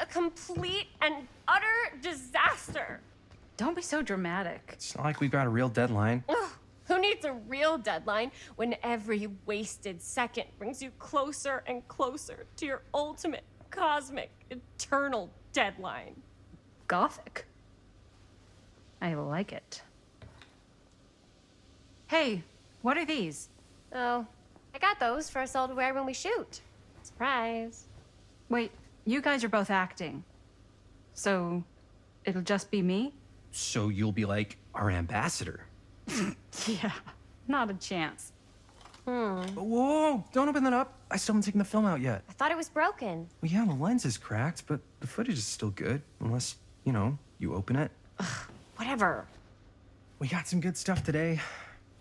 a complete and utter disaster. Don't be so dramatic. It's not like we've got a real deadline. Ugh, who needs a real deadline when every wasted second brings you closer and closer to your ultimate, cosmic, eternal deadline? Gothic. I like it. Hey, what are these? Oh, I got those for us all to wear when we shoot. Surprise. Wait, you guys are both acting. So, it'll just be me? So you'll be like our ambassador. Yeah, not a chance. Whoa, don't open that up. I still haven't taken the film out yet. I thought it was broken. Well, yeah, the lens is cracked, but the footage is still good. Unless, you open it. Whatever. We got some good stuff today.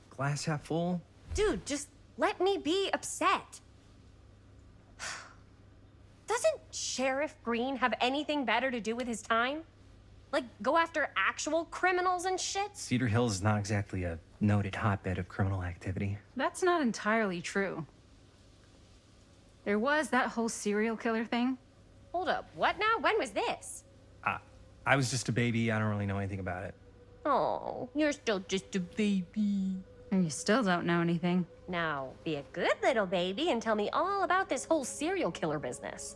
Glass half full. Dude, just let me be upset. Doesn't Sheriff Green have anything better to do with his time? Like, go after actual criminals and shit? Cedar Hills is not exactly a noted hotbed of criminal activity. That's not entirely true. There was that whole serial killer thing. Hold up, what now? When was this? I was just a baby. I don't really know anything about it. Oh, you're still just a baby. And you still don't know anything. Now, be a good little baby and tell me all about this whole serial killer business.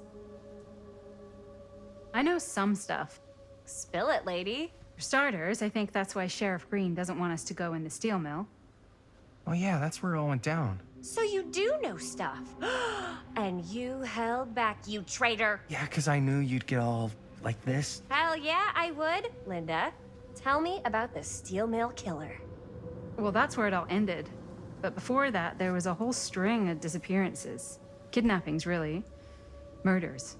I know some stuff. Spill it, lady. For starters, I think that's why Sheriff Green doesn't want us to go in the steel mill. Oh yeah, that's where it all went down. So you do know stuff. And you held back, you traitor. Yeah, because I knew you'd get all like this. Hell yeah, I would. Linda, tell me about the steel mill killer. Well, that's where it all ended. But before that, there was a whole string of disappearances. Kidnappings, really. Murders.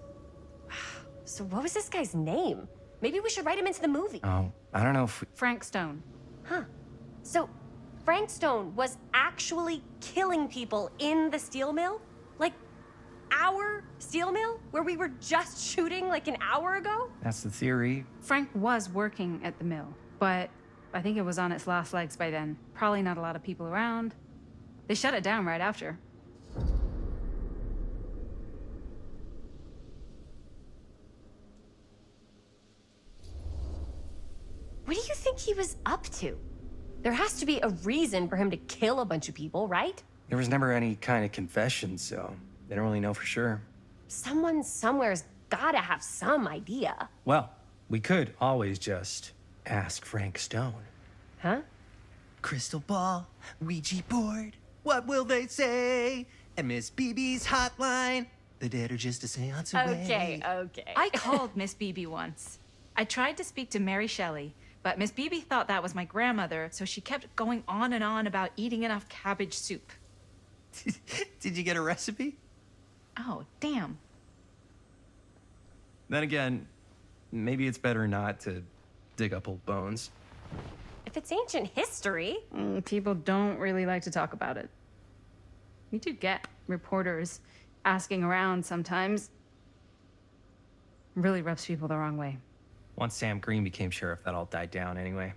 So what was this guy's name? Maybe we should write him into the movie. Oh, I don't know if we... Frank Stone. Huh. So Frank Stone was actually killing people in the steel mill? Like, our steel mill? Where we were just shooting like an hour ago? That's the theory. Frank was working at the mill, but I think it was on its last legs by then. Probably not a lot of people around. They shut it down right after. What do you think he was up to? There has to be a reason for him to kill a bunch of people, right? There was never any kind of confession, so they don't really know for sure. Someone somewhere's gotta have some idea. Well, we could always just ask Frank Stone. Huh? Crystal ball, Ouija board, what will they say? And Miss BB's hotline, the dead are just a seance away. Okay. I called Miss Beebe once. I tried to speak to Mary Shelley, but Miss Beebe thought that was my grandmother, so she kept going on and on about eating enough cabbage soup. Did you get a recipe? Oh, damn. Then again, maybe it's better not to dig up old bones. If it's ancient history. People don't really like to talk about it. We do get reporters asking around sometimes. Really rubs people the wrong way. Once Sam Green became sheriff, that all died down anyway.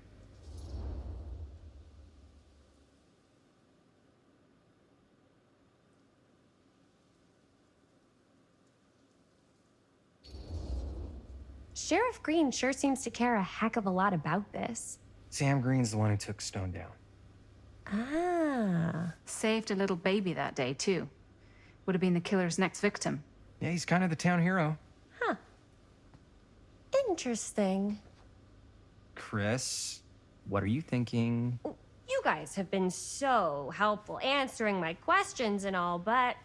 Sheriff Green sure seems to care a heck of a lot about this. Sam Green's the one who took Stone down. Ah. Saved a little baby that day, too. Would have been the killer's next victim. Yeah, he's kind of the town hero. Huh. Interesting. Chris, what are you thinking? You guys have been so helpful answering my questions and all, but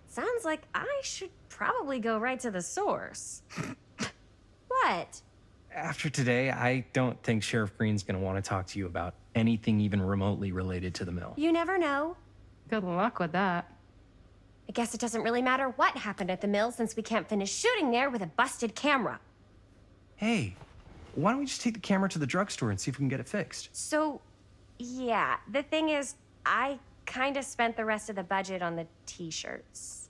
sounds like I should probably go right to the source. What? After today, I don't think Sheriff Green's gonna want to talk to you about anything even remotely related to the mill. You never know. Good luck with that. I guess it doesn't really matter what happened at the mill since we can't finish shooting there with a busted camera. Hey, why don't we just take the camera to the drugstore and see if we can get it fixed? So, yeah, the thing is, I kind of spent the rest of the budget on the t-shirts.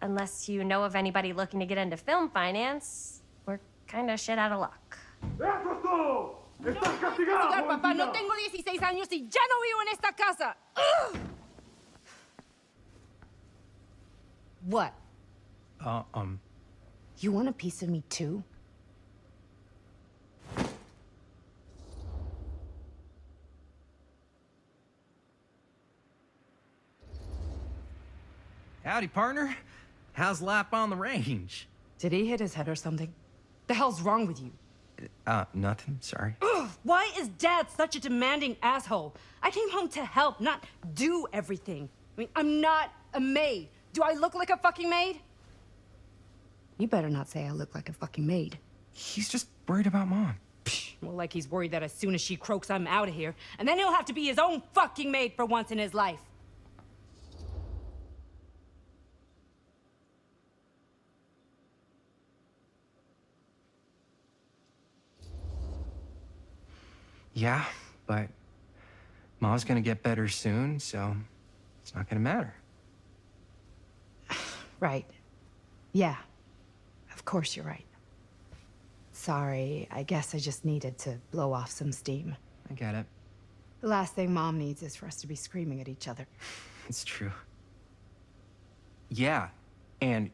Unless you know of anybody looking to get into film finance, we're kind of shit out of luck. ¡Eso es todo! ¡Estás castigado! Papá, no tengo 16 años y ya no vivo en esta casa. Ugh. What? You want a piece of me too? Howdy, partner. How's life on the range? Did he hit his head or something? The hell's wrong with you? Nothing. Sorry. Ugh, why is Dad such a demanding asshole? I came home to help, not do everything. I mean, I'm not a maid. Do I look like a fucking maid? You better not say I look like a fucking maid. He's just worried about Mom. More like he's worried that as soon as she croaks, I'm out of here. And then he'll have to be his own fucking maid for once in his life. Yeah, but Mom's gonna get better soon, so it's not gonna matter. Right. Yeah. Of course you're right. Sorry, I guess I just needed to blow off some steam. I get it. The last thing Mom needs is for us to be screaming at each other. It's true. Yeah, and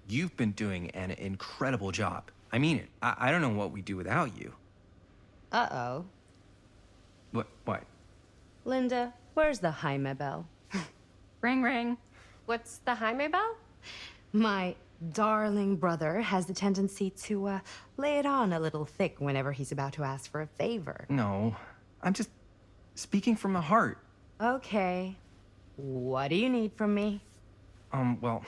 you've been doing an incredible job. I mean it. I don't know what we'd do without you. Uh-oh. What? Linda, where's the Jaime bell? Ring, ring. What's the Jaime bell? My darling brother has the tendency to, lay it on a little thick whenever he's about to ask for a favor. No, I'm just speaking from the heart. Okay. What do you need from me? Well,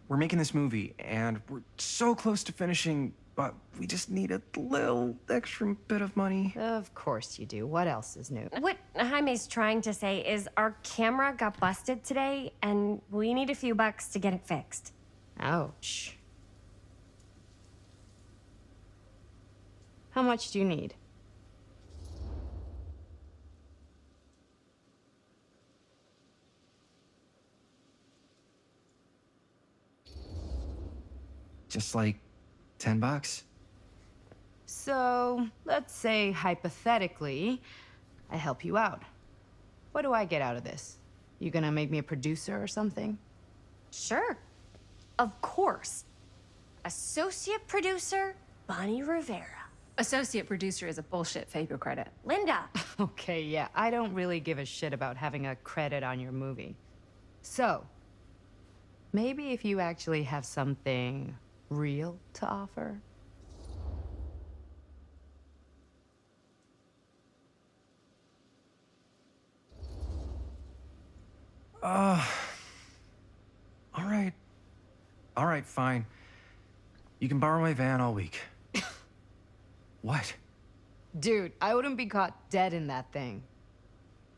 we're making this movie, and we're so close to finishing, but we just need a little extra bit of money. Of course you do. What else is new? What Jaime's trying to say is our camera got busted today, and we need a few bucks to get it fixed. Ouch. How much do you need? Just like $10. So, let's say hypothetically, I help you out. What do I get out of this? You gonna make me a producer or something? Sure. Of course. Associate producer, Bonnie Rivera. Associate producer is a bullshit FAPO credit. Linda. Okay, yeah, I don't really give a shit about having a credit on your movie. So, maybe if you actually have something real to offer? All right. All right, fine. You can borrow my van all week. What? Dude, I wouldn't be caught dead in that thing.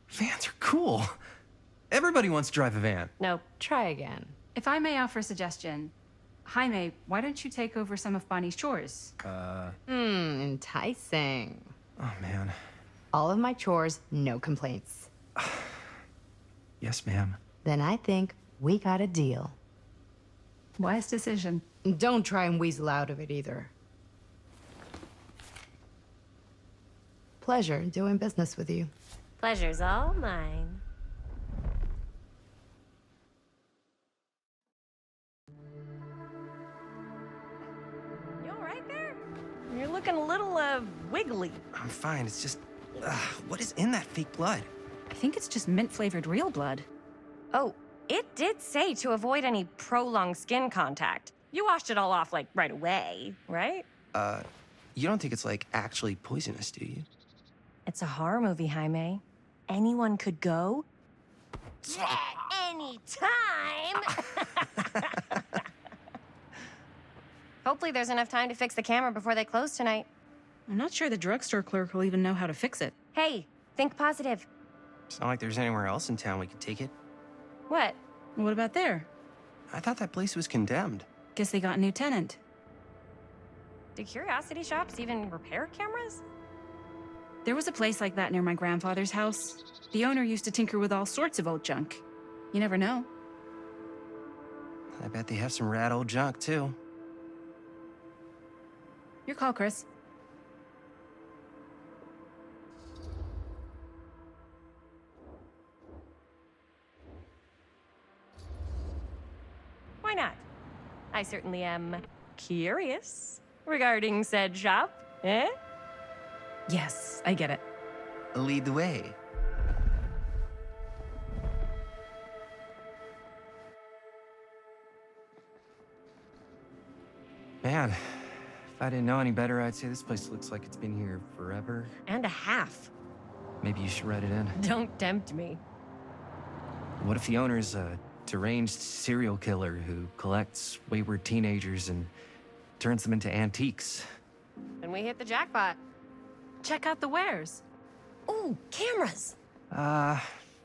Vans are cool. Everybody wants to drive a van. Nope. Try again. If I may offer a suggestion, Jaime, why don't you take over some of Bonnie's chores? Enticing. Oh, man. All of my chores, no complaints. Yes, ma'am. Then I think we got a deal. Wise decision. Don't try and weasel out of it either. Pleasure doing business with you. Pleasure's all mine. You all right there? You're looking a little, wiggly. I'm fine. It's just, what is in that fake blood? I think it's just mint-flavored real blood. Oh, it did say to avoid any prolonged skin contact. You washed it all off, like, right away, right? You don't think it's, like, actually poisonous, do you? It's a horror movie, Jaime. Anyone could go. Yeah, anytime! Hopefully there's enough time to fix the camera before they close tonight. I'm not sure the drugstore clerk will even know how to fix it. Hey, think positive. It's not like there's anywhere else in town we could take it. What? What about there? I thought that place was condemned. Guess they got a new tenant. Do curiosity shops even repair cameras? There was a place like that near my grandfather's house. The owner used to tinker with all sorts of old junk. You never know. I bet they have some rad old junk, too. Your call, Chris. Why not? I certainly am curious regarding said shop, eh? Yes, I get it. Lead the way. Man, if I didn't know any better, I'd say this place looks like it's been here forever. And a half. Maybe you should write it in. Don't tempt me. What if the owner's a deranged serial killer who collects wayward teenagers and turns them into antiques? Then we hit the jackpot. Check out the wares. Ooh, cameras!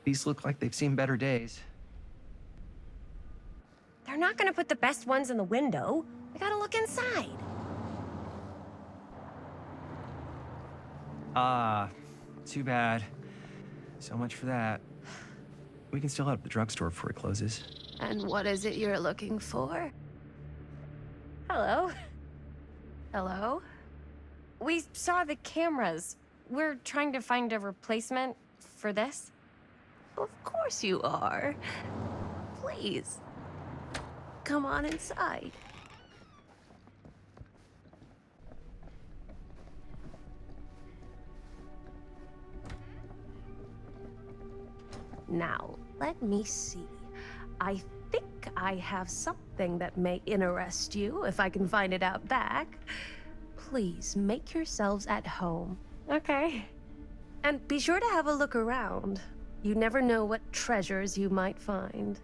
These look like they've seen better days. They're not gonna put the best ones in the window. We gotta look inside. Too bad. So much for that. We can still head up the drugstore before it closes. And what is it you're looking for? Hello. Hello? We saw the cameras. We're trying to find a replacement for this. Of course you are. Please. Come on inside. Now, let me see. I think I have something that may interest you if I can find it out back. Please make yourselves at home. Okay. And be sure to have a look around. You never know what treasures you might find.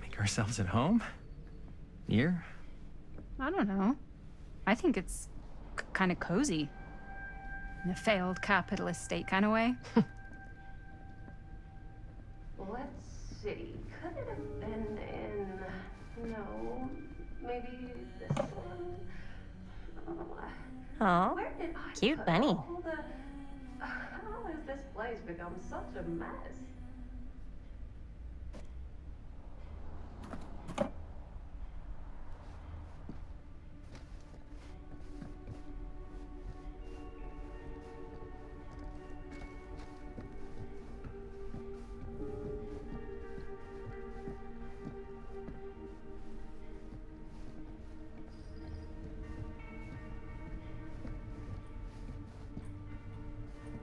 Make ourselves at home? Here? I don't know. I think it's kind of cozy. In a failed capitalist state kind of way. Let's see. Could it have been in... No. Maybe this one? Oh, Where did I cute put bunny. all the... How has this place become such a mess?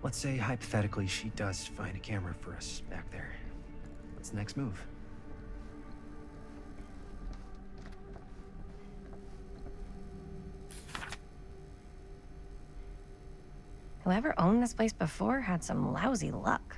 Let's say, hypothetically, she does find a camera for us back there. What's the next move? Whoever owned this place before had some lousy luck.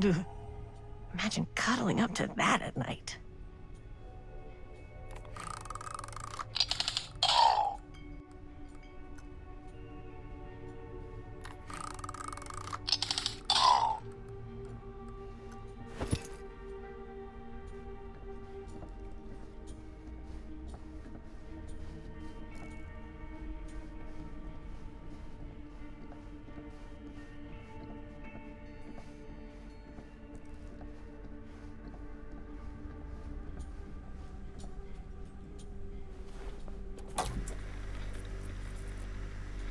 Ugh. Imagine cuddling up to that at night.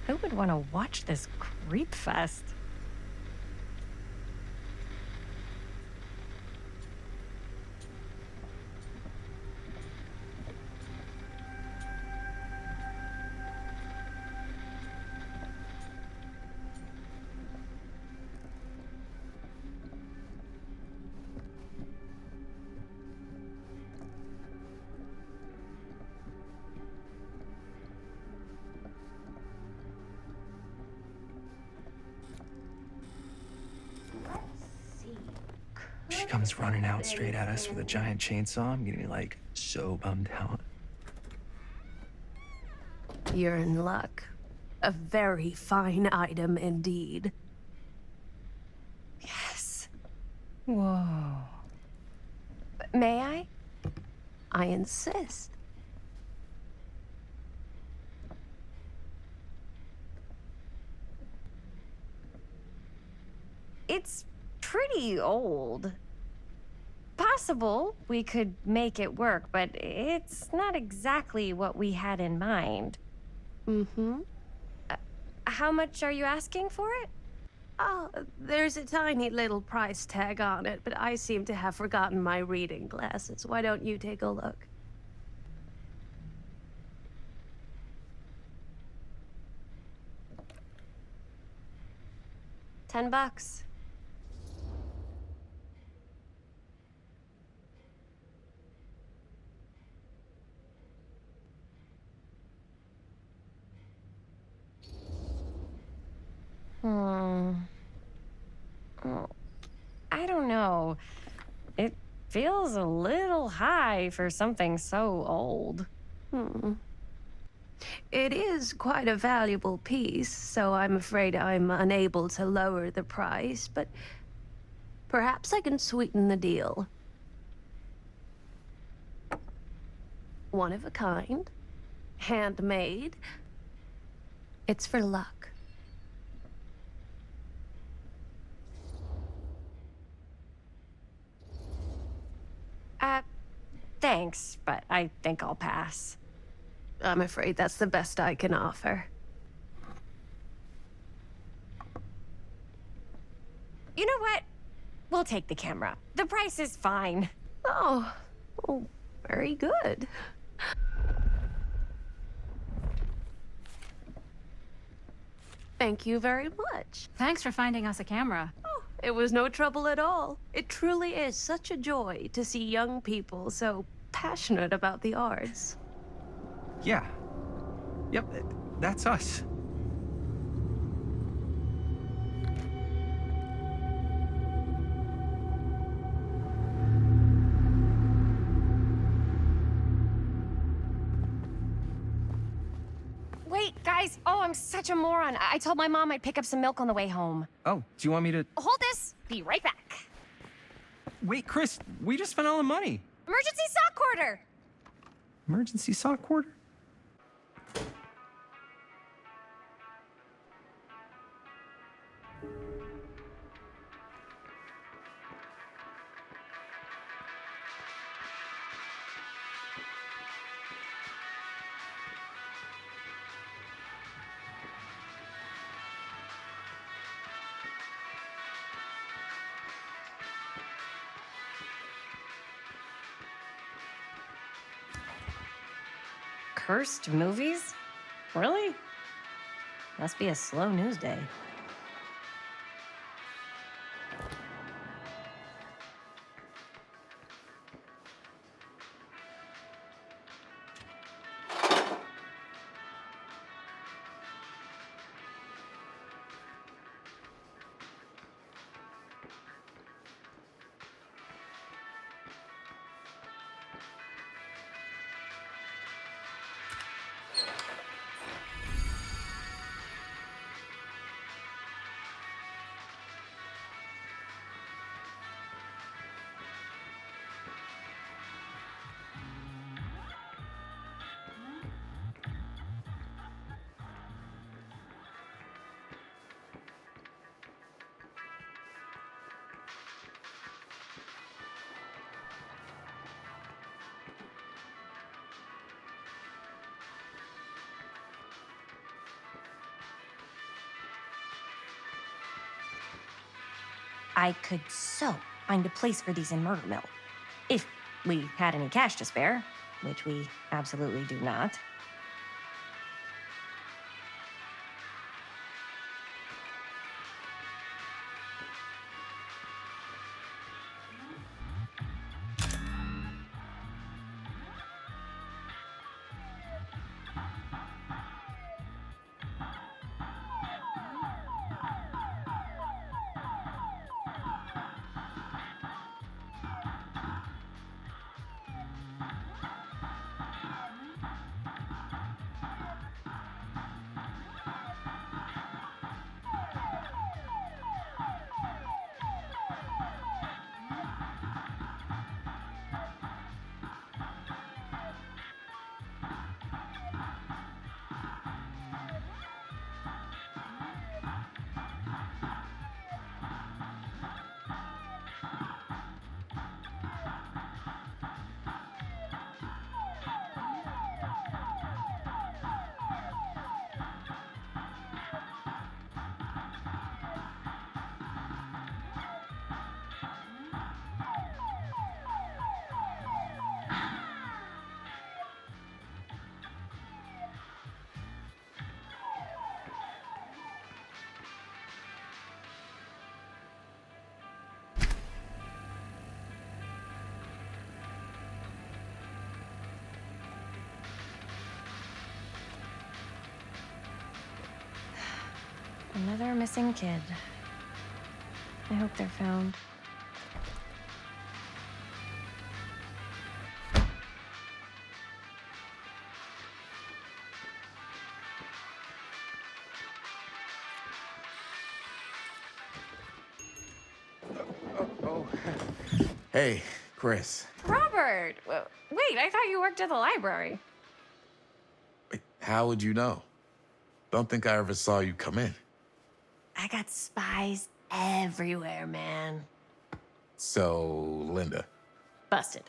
Who would want to watch this creep fest? She comes running out straight at us with a giant chainsaw. I'm gonna be like so bummed out. You're in luck. A very fine item indeed. Yes. Whoa. May I? I insist. It's pretty old. Possible we could make it work, but it's not exactly what we had in mind. Mm-hmm. How much are you asking for it? Oh, there's a tiny little price tag on it, but I seem to have forgotten my reading glasses. Why don't you take a look? $10. Hmm. Oh, I don't know. It feels a little high for something so old. It is quite a valuable piece, so I'm afraid I'm unable to lower the price, but perhaps I can sweeten the deal. One of a kind, handmade. It's for luck. Thanks, but I think I'll pass. I'm afraid that's the best I can offer. You know what? We'll take the camera. The price is fine. Oh, very good. Thank you very much. Thanks for finding us a camera. Oh, it was no trouble at all. It truly is such a joy to see young people so passionate about the arts. Yeah. Yep, that's us. Wait, guys. Oh, I'm such a moron. I told my mom I'd pick up some milk on the way home. Oh, do you want me to... Hold this. Be right back. Wait, Chris, we just spent all the money. Emergency sock order. Emergency sock order? Cursed movies? Really? Must be a slow news day. I could so find a place for these in Murder Mill. If we had any cash to spare, which we absolutely do not. Another missing kid. I hope they're found. Hey, Chris. Robert! Wait, I thought you worked at the library. Wait, how would you know? Don't think I ever saw you come in. I got spies everywhere, man. So, Linda, Busted.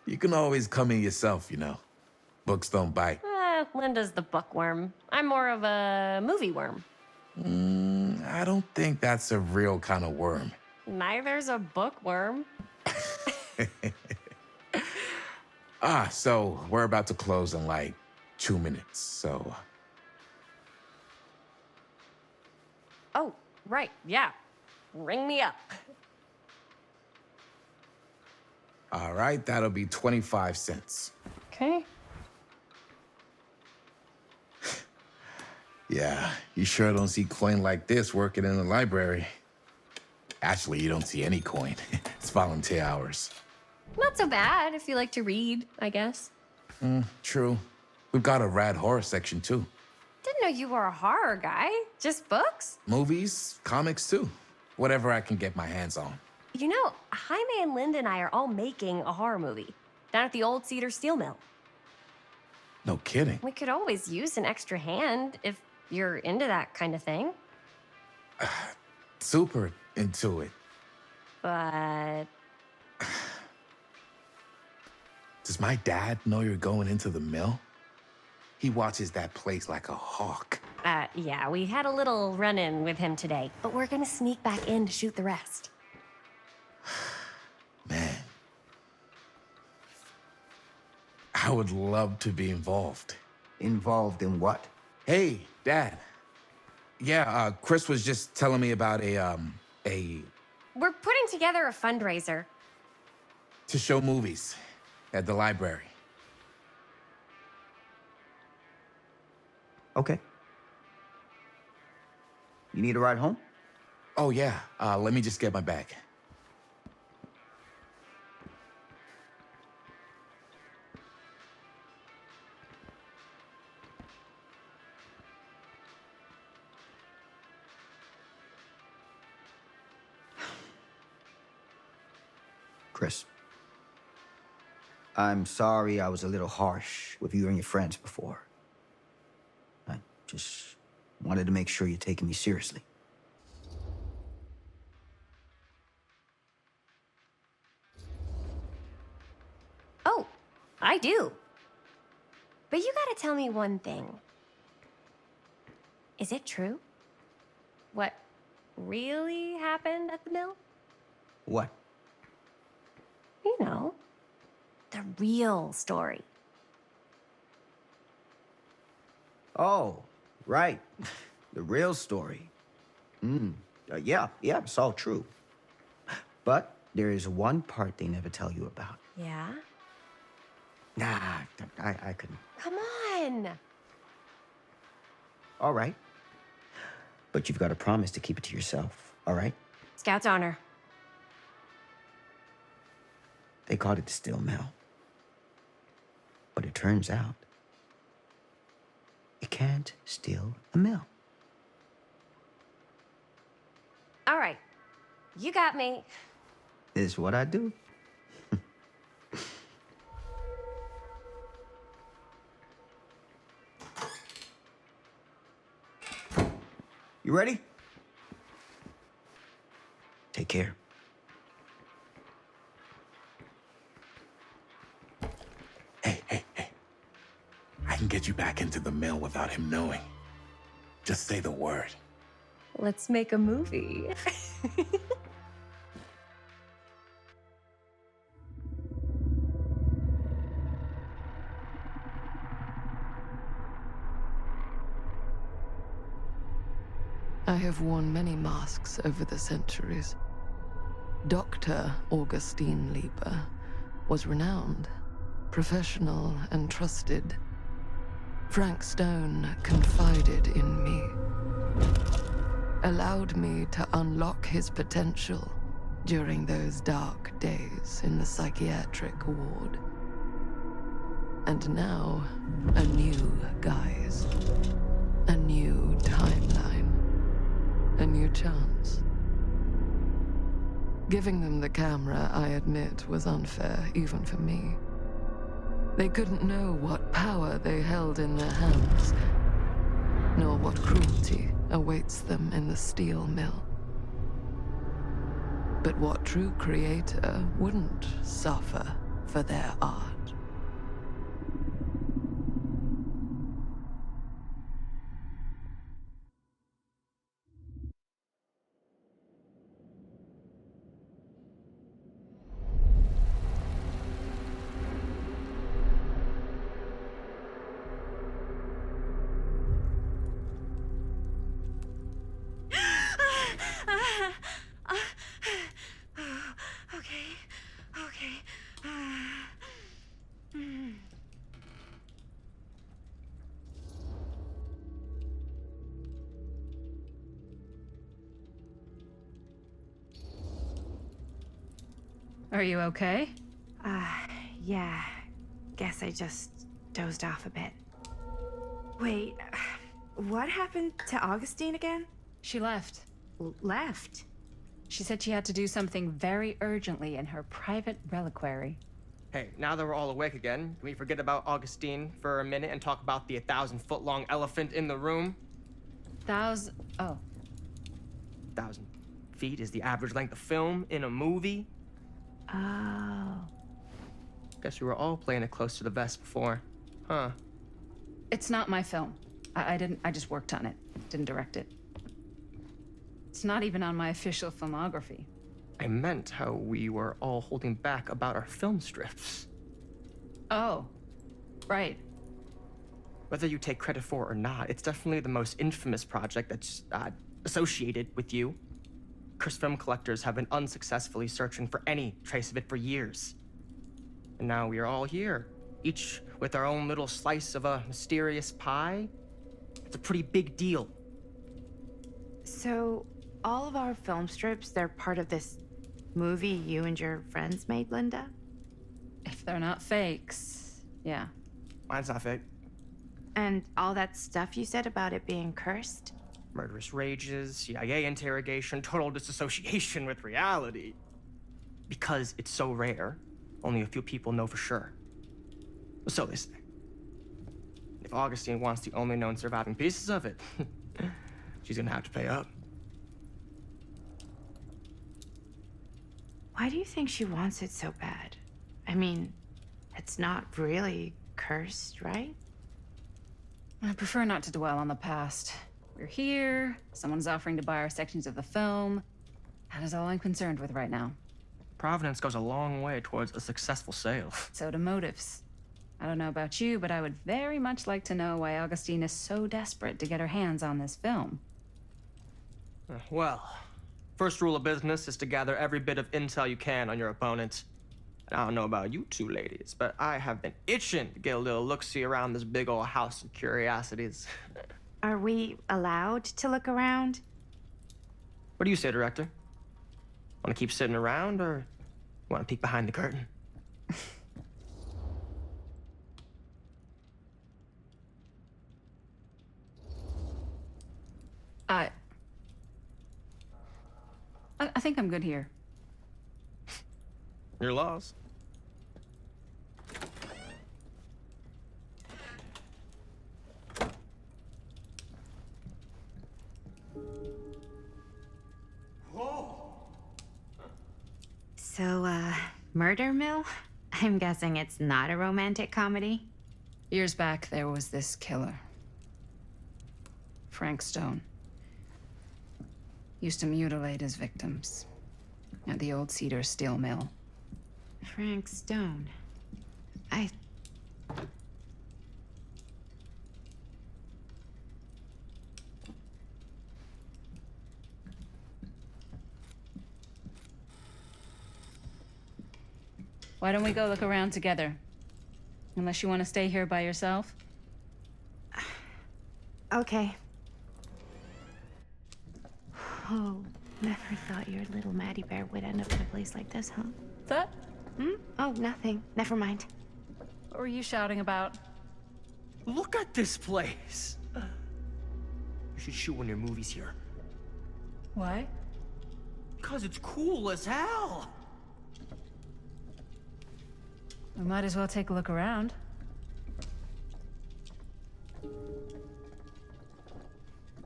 you can always come in yourself, you know. Books don't bite. Linda's the bookworm. I'm more of a movie worm. I don't think that's a real kind of worm. Neither's a bookworm. So we're about to close in like 2 minutes, so... Oh, right, yeah. Ring me up. All right, that'll be 25 cents. Okay. Yeah, you sure don't see coin like this working in the library. Actually, you don't see any coin. It's volunteer hours. Not so bad if you like to read, I guess. True. We've got a rad horror section, too. Didn't know you were a horror guy. Just books? Movies, comics, too. Whatever I can get my hands on. You know, Jaime and Linda and I are all making a horror movie down at the old Cedar Steel Mill. No kidding. We could always use an extra hand if you're into that kind of thing. Super into it. But Does my dad know you're going into the mill? He watches that place like a hawk. yeah, we had a little run-in with him today, but we're gonna sneak back in to shoot the rest. Man. I would love to be involved. Involved in what? Hey, Dad. Yeah, Chris was just telling me about a We're putting together a fundraiser. to show movies at the library. Okay. You need a ride home? Oh, yeah. Let me just get my bag. Chris. I'm sorry I was a little harsh with you and your friends before. I just wanted to make sure you're taking me seriously. Oh, I do. But you gotta tell me one thing. Is it true? What really happened at the mill? What? You know, the real story. Oh, right. The real story. Yeah, it's all true. But there is one part they never tell you about. Yeah? Nah, I couldn't. Come on! All right. But you've got to promise to keep it to yourself, all right? Scout's honor. They called it the Steel Mill. But it turns out, you can't steal a mill. All right. You got me. Is what I do. You ready? Take care. Hey. I can get you back into the mill without him knowing. Just say the word. Let's make a movie. I have worn many masks over the centuries. Dr. Augustine Lieber was renowned, professional, and trusted. Frank Stone confided in me, allowed me to unlock his potential during those dark days in the psychiatric ward. And now, a new guise, a new timeline, a new chance. Giving them the camera, I admit, was unfair, even for me. They couldn't know what power they held in their hands, nor what cruelty awaits them in the steel mill. But what true creator wouldn't suffer for their art? Are you okay? Yeah. Guess I just dozed off a bit. Wait, what happened to Augustine again? She left. Left? She said she had to do something very urgently in her private reliquary. Hey, now that we're all awake again, can we forget about Augustine for a minute and talk about the 1,000-foot-long elephant in the room? Oh. 1,000 feet is the average length of film in a movie. Oh. Guess we were all playing it close to the vest before. Huh. It's not my film. I just worked on it. Didn't direct it. It's not even on my official filmography. I meant how we were all holding back about our film strips. Oh. Right. Whether you take credit for it or not, it's definitely the most infamous project that's associated with you. Cursed film collectors have been unsuccessfully searching for any trace of it for years. And now we are all here, each with our own little slice of a mysterious pie. It's a pretty big deal. So, all of our film strips, they're part of this movie you and your friends made, Linda? If they're not fakes, yeah. Mine's not fake. And all that stuff you said about it being cursed? Murderous rages, CIA interrogation, total disassociation with reality. Because it's so rare, only a few people know for sure. So they say. If Augustine wants the only known surviving pieces of it, she's gonna have to pay up. Why do you think she wants it so bad? I mean, it's not really cursed, right? I prefer not to dwell on the past. We're here, someone's offering to buy our sections of the film. That is all I'm concerned with right now. Providence goes a long way towards a successful sale. So do motives. I don't know about you, but I would very much like to know why Augustine is so desperate to get her hands on this film. Well, first rule of business is to gather every bit of intel you can on your opponent. And I don't know about you two ladies, but I have been itching to get a little look-see around this big old house of curiosities. Are we allowed to look around? What do you say, director? Want to keep sitting around, or want to peek behind the curtain? I think I'm good here. Your loss. So, Murder Mill? I'm guessing it's not a romantic comedy? Years back, there was this killer. Frank Stone. Used to mutilate his victims at the old Cedar Steel Mill. Frank Stone. Why don't we go look around together? Unless you want to stay here by yourself? Okay. Oh, never thought your little Maddie Bear would end up in a place like this, huh? That? Oh, nothing. Never mind. What were you shouting about? Look at this place! You should shoot one of your movies here. Why? Because it's cool as hell! We might as well take a look around.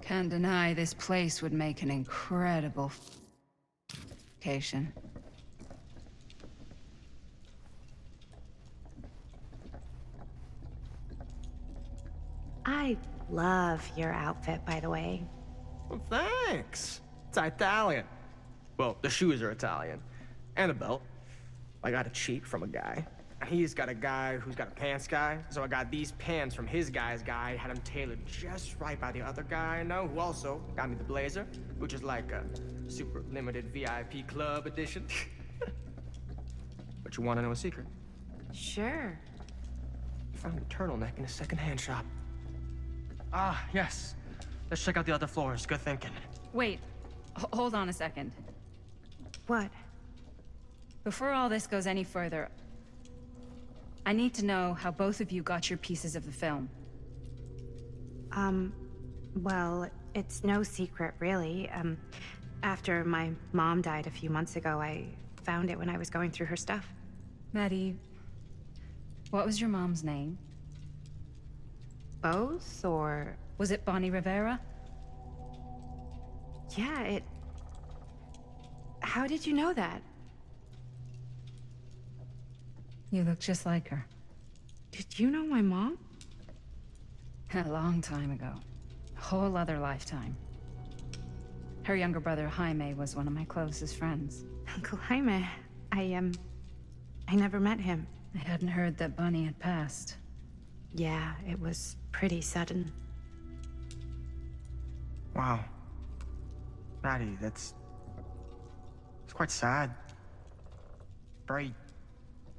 Can't deny this place would make an incredible vacation. I love your outfit, by the way. Well, thanks. It's Italian. Well, the shoes are Italian. And a belt. I got a cheap from a guy. He's got a guy who's got a pants guy, so I got these pants from his guy's guy, had them tailored just right by the other guy I know, who also got me the blazer, which is like a super limited VIP club edition. But you want to know a secret? Sure. I found a turtleneck in a secondhand shop. Ah, yes. Let's check out the other floors. Good thinking. Wait, hold on a second. What? Before all this goes any further, I need to know how both of you got your pieces of the film. Well, it's no secret, really. After my mom died a few months ago, I found it when I was going through her stuff. Maddie, what was your mom's name? Both, or... Was it Bonnie Rivera? Yeah, it... How did you know that? You look just like her. Did you know my mom? A long time ago. A whole other lifetime. Her younger brother, Jaime, was one of my closest friends. Uncle Jaime. I never met him. I hadn't heard that Bonnie had passed. Yeah, it was pretty sudden. Wow. Maddie, it's quite sad. Very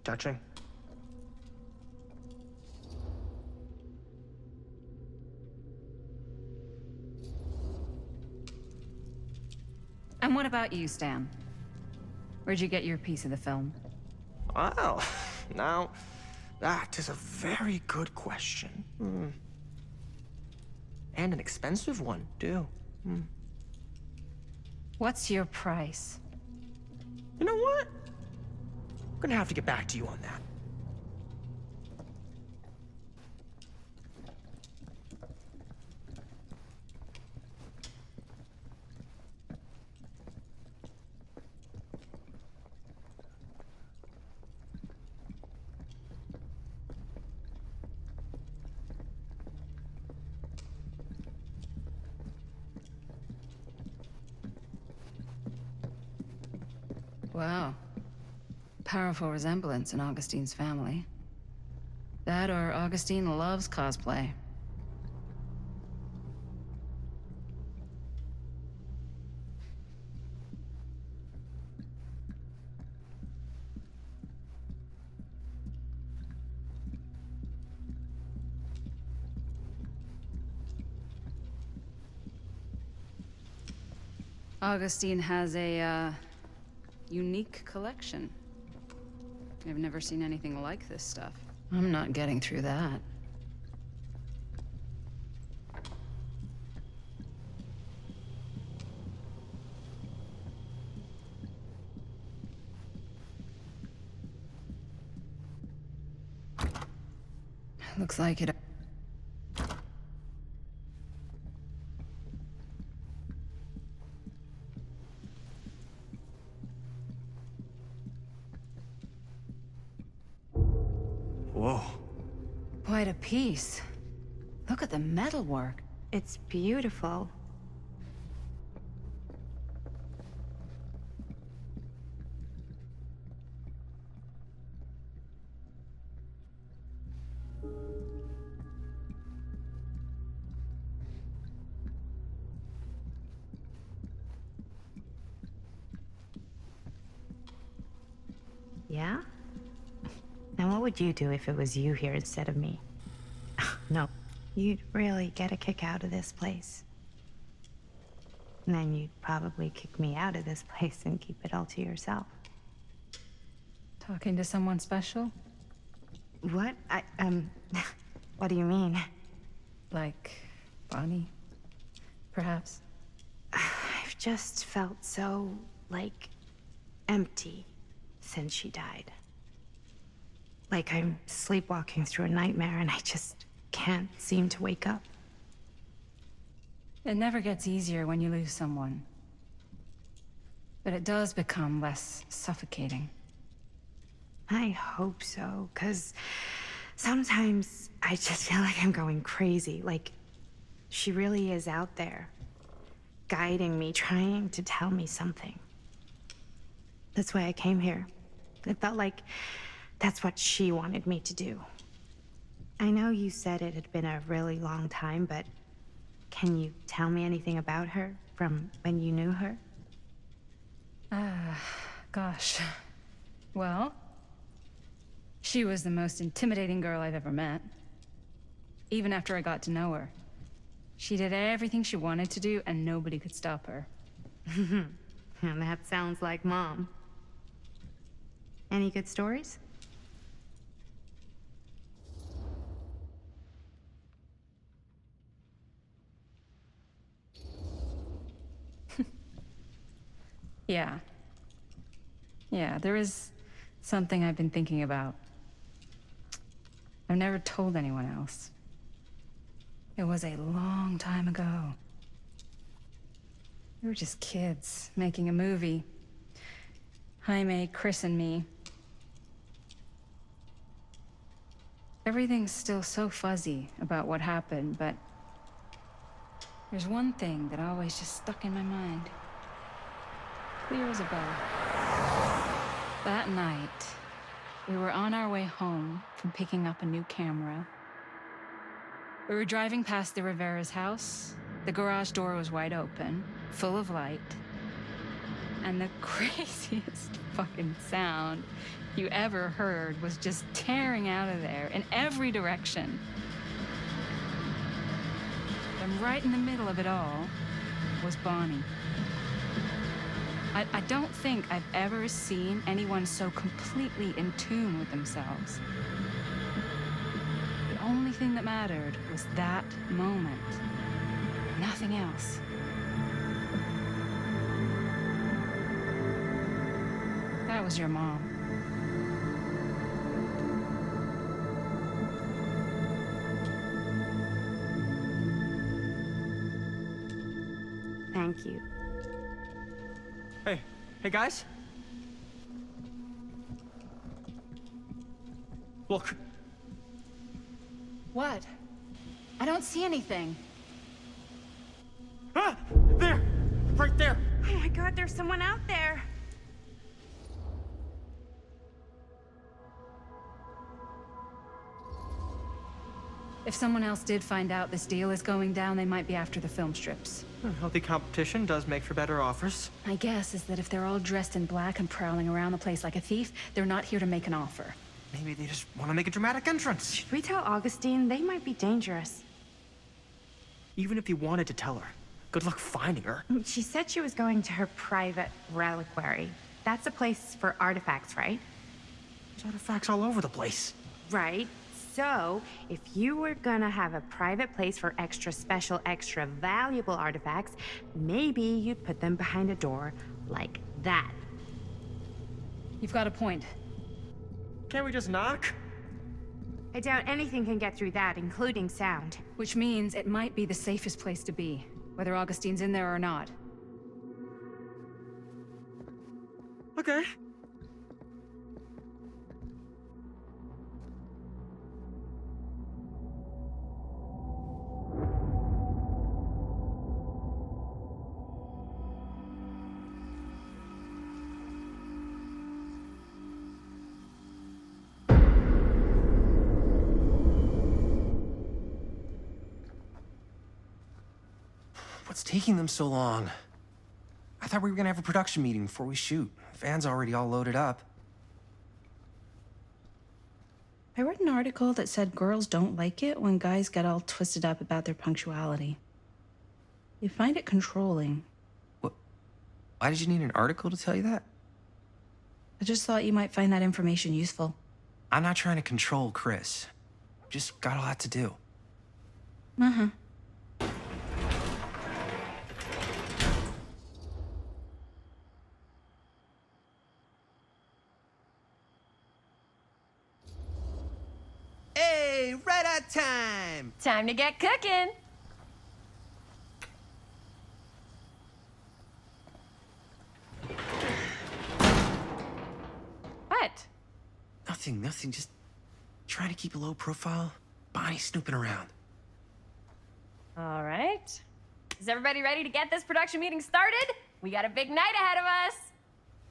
touching. And what about you, Stan? Where'd you get your piece of the film? Well, now, that is a very good question. And an expensive one, too. What's your price? You know what? I'm gonna have to get back to you on that. Wow. Powerful resemblance in Augustine's family. That or Augustine loves cosplay. Augustine has a, unique collection. I've never seen anything like this stuff. I'm not getting through that. Looks like it. Whoa. Quite a piece. Look at the metalwork. It's beautiful. Yeah? Now what would you do if it was you here instead of me? No, you'd really get a kick out of this place. And then you'd probably kick me out of this place and keep it all to yourself. Talking to someone special? What? What do you mean? Like Bonnie, perhaps? I've just felt so, like, empty since she died. Like I'm sleepwalking through a nightmare and I just can't seem to wake up. It never gets easier when you lose someone. But it does become less suffocating. I hope so, 'cause sometimes I just feel like I'm going crazy. Like, she really is out there, guiding me, trying to tell me something. That's why I came here. It felt like that's what she wanted me to do. I know you said it had been a really long time, but can you tell me anything about her from when you knew her? Gosh. Well, she was the most intimidating girl I've ever met. Even after I got to know her. She did everything she wanted to do, and nobody could stop her. And that sounds like Mom. Any good stories? Yeah. Yeah, there is something I've been thinking about. I've never told anyone else. It was a long time ago. We were just kids, making a movie. Jaime, Chris, and me. Everything's still so fuzzy about what happened, but there's one thing that always just stuck in my mind. Clear as a bell. That night, we were on our way home from picking up a new camera. We were driving past the Rivera's house. The garage door was wide open, full of light. And the craziest fucking sound you ever heard was just tearing out of there in every direction. And right in the middle of it all was Bonnie. I don't think I've ever seen anyone so completely in tune with themselves. The only thing that mattered was that moment. Nothing else. That was your mom. Thank you. Hey guys? Look. What? I don't see anything. Ah! There! Right there! Oh my God, there's someone out there. If someone else did find out this deal is going down, they might be after the film strips. Healthy competition does make for better offers. My guess is that if they're all dressed in black and prowling around the place like a thief, they're not here to make an offer. Maybe they just want to make a dramatic entrance. Should we tell Augustine? They might be dangerous. Even if you wanted to tell her, good luck finding her. She said she was going to her private reliquary. That's a place for artifacts, right? There's artifacts all over the place. Right. So, if you were gonna have a private place for extra special, extra valuable artifacts, maybe you'd put them behind a door like that. You've got a point. Can't we just knock? I doubt anything can get through that, including sound. Which means it might be the safest place to be, whether Augustine's in there or not. Okay. What's taking them so long? I thought we were gonna have a production meeting before we shoot. The van's already all loaded up. I read an article that said girls don't like it when guys get all twisted up about their punctuality. They find it controlling. Why did you need an article to tell you that? I just thought you might find that information useful. I'm not trying to control Chris. Just got a lot to do. Uh-huh. Hey, right on time. Time to get cooking. What? Nothing. Just trying to keep a low profile. Bonnie snooping around. All right. Is everybody ready to get this production meeting started? We got a big night ahead of us.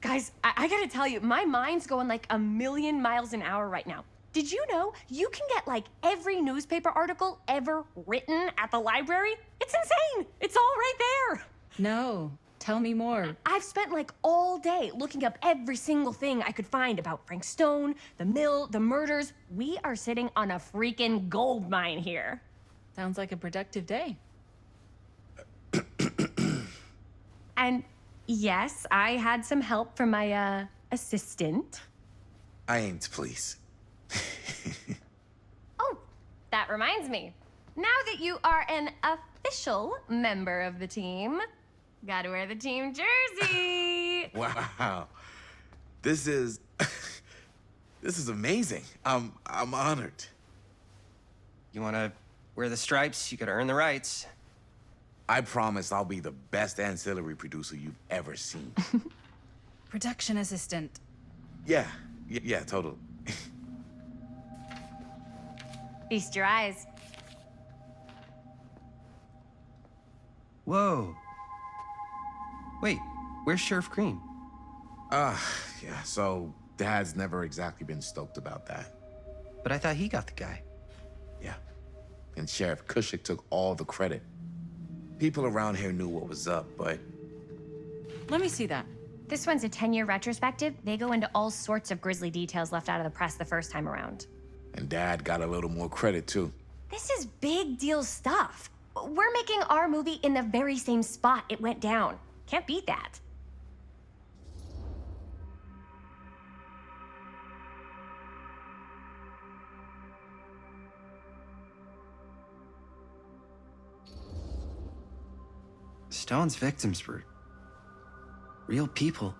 Guys, I gotta tell you, my mind's going like a million miles an hour right now. Did you know you can get like every newspaper article ever written at the library? It's insane. It's all right there. No, tell me more. I've spent like all day looking up every single thing I could find about Frank Stone, the mill, the murders. We are sitting on a freaking gold mine here. Sounds like a productive day. And yes, I had some help from my assistant. I aim to please. Oh, that reminds me. Now that you are an official member of the team, gotta wear the team jersey. Wow. This is amazing. I'm honored. You wanna wear the stripes? You gotta earn the rights. I promise I'll be the best ancillary producer you've ever seen. Production assistant. Yeah, totally. Feast your eyes. Whoa. Wait, where's Sheriff Green? Yeah, so Dad's never exactly been stoked about that. But I thought he got the guy. Yeah, and Sheriff Cushik took all the credit. People around here knew what was up, but... Let me see that. This one's a 10-year retrospective. They go into all sorts of grisly details left out of the press the first time around. And Dad got a little more credit, too. This is big deal stuff. We're making our movie in the very same spot it went down. Can't beat that. Stone's victims were real people.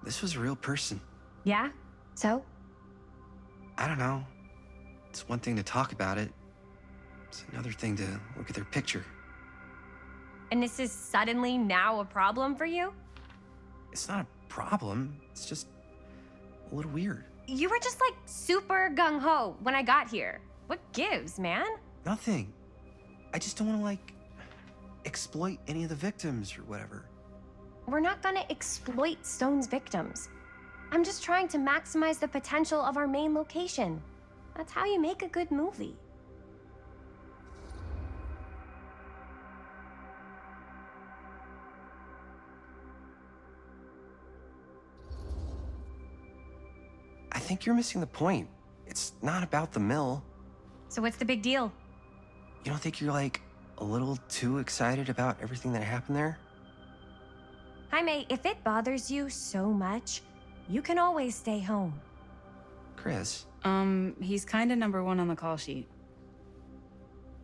This was a real person. Yeah? So? I don't know. It's one thing to talk about it. It's another thing to look at their picture. And this is suddenly now a problem for you? It's not a problem. It's just a little weird. You were just like super gung-ho when I got here. What gives, man? Nothing. I just don't want to, like, exploit any of the victims or whatever. We're not gonna exploit Stone's victims. I'm just trying to maximize the potential of our main location. That's how you make a good movie. I think you're missing the point. It's not about the mill. So what's the big deal? You don't think you're, like, a little too excited about everything that happened there? Jaime, if it bothers you so much, you can always stay home. Chris. He's kinda #1 on the call sheet.